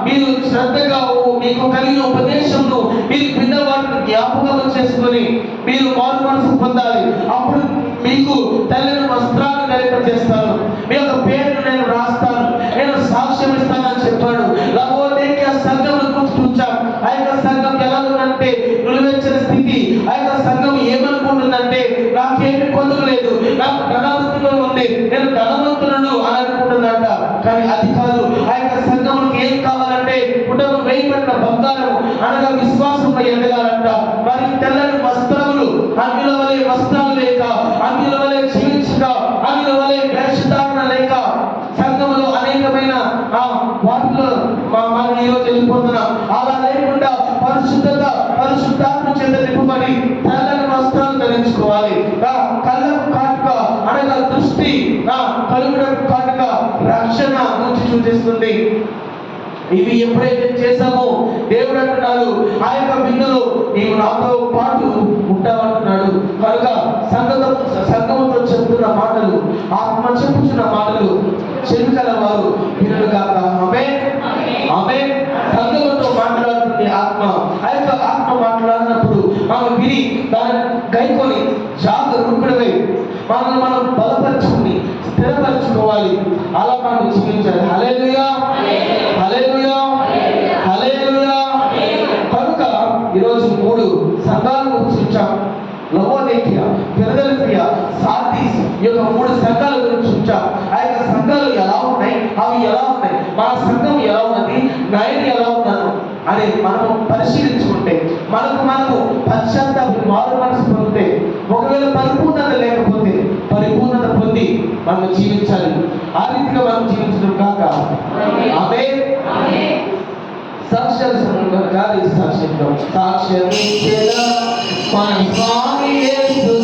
మీరు శ్రద్ధగా మీకు కలిగిన ఉపదేశంను మీరు విన్న వాటిని జ్ఞాపకం చేసుకొని మీరు మారు మనసు పొందాలి. అప్పుడు మీకు తెల్లని వస్త్రాన్ని ధరింపజేస్తాను, మీ యొక్క పేరును నేను రాస్తాను, నేను సాక్ష్యం ఇస్తానని చెప్పాడు. లవోదికీయ సంఘమును చూచాం. ఆ యొక్క సంఘం ఎలా ఉందంటే నిలువెచ్చని స్థితి. ఆ యొక్క సంఘం ఏమనుకుంటుందంటే నాకేమి పొందలేదు, నాకు ధనవంతులు ఉంది, నేను ధనవంతులను అని అనుకుంటుందంట. కానీ అది కాదు. ఆ యొక్క సంఘములకు ఏం కావాలంటే కుటుంబం వేయబడిన బంగారము అనగా విశ్వాసం ఎదగాలంట. మరి తెల్లని వస్త్రములు, అందులో వలె వస్త్రాలు లేక, అందులో వలె జీవించక, అందులో వలె వేషధారణ లేక, సంఘములో అనేకమైన వాటిలో మనం ఈరోజు వెళ్ళిపోతున్నాం. అలా లేకుండా పరిశుద్ధాత్మ చేత నింపబడి తెల్లని వస్త్రాలు ధరించుకోవాలి. కళ్ళకు కాటుక అనగా దృష్టి, కలుగుడకు కాటుక రక్షణ గురించి సూచిస్తుంది. ఇవి ఎప్పుడైతే చేశామో దేవుడు అంటున్నాడు, ఆ యొక్క విందులో నీవు నాతో పాటు ఉంటావంటున్నాడు. కనుక సంఘముతో చెప్తున్న మాటలు, ఆత్మ చెప్పుచున్న మాటలు చెవికల వారు వినులు కాక. ఆమేన్. సంఘముతో మాట్లాడుతుంది ఆత్మ. ఆ యొక్క ఆత్మ మాట్లాడినప్పుడు మనం విని దాన్ని గైకొని జాగరూకుడై మనం బలపరుచుకుని స్థిరపరచుకోవాలి. అలా మనం జీవించాలి. హల్లెలూయా, హల్లెలూయా, హల్లెలూయా. కనుక ఈరోజు 3 సంఘాలను చూచాం. లవోదికీయ, ఫిలదెల్ఫియా, సార్దీస్, ఈ యొక్క 3 సంఘాల గురించి చూచాం. ఆ యొక్క సంఘాలు ఎలా ఉన్నాయి, అవి ఎలా ఉన్నాయి, మన సంఘం ఎలా ఉన్నది, నేను ఎలా ఉన్నాను అని మనము పరిశీలించుకుంటే, మనము పశ్చాత్తాపం, మారు మనసు పొందితే, ఒకవేళ పరిపూర్ణత లేకపోతే పరిపూర్ణత పొంది మనం జీవించాలి. ఆ రీతిగా మనం జీవించడం కాక. ఆమేన్. సాక్ష్యాలు కాదు, సాక్ష్యం మన స్వామి యేసు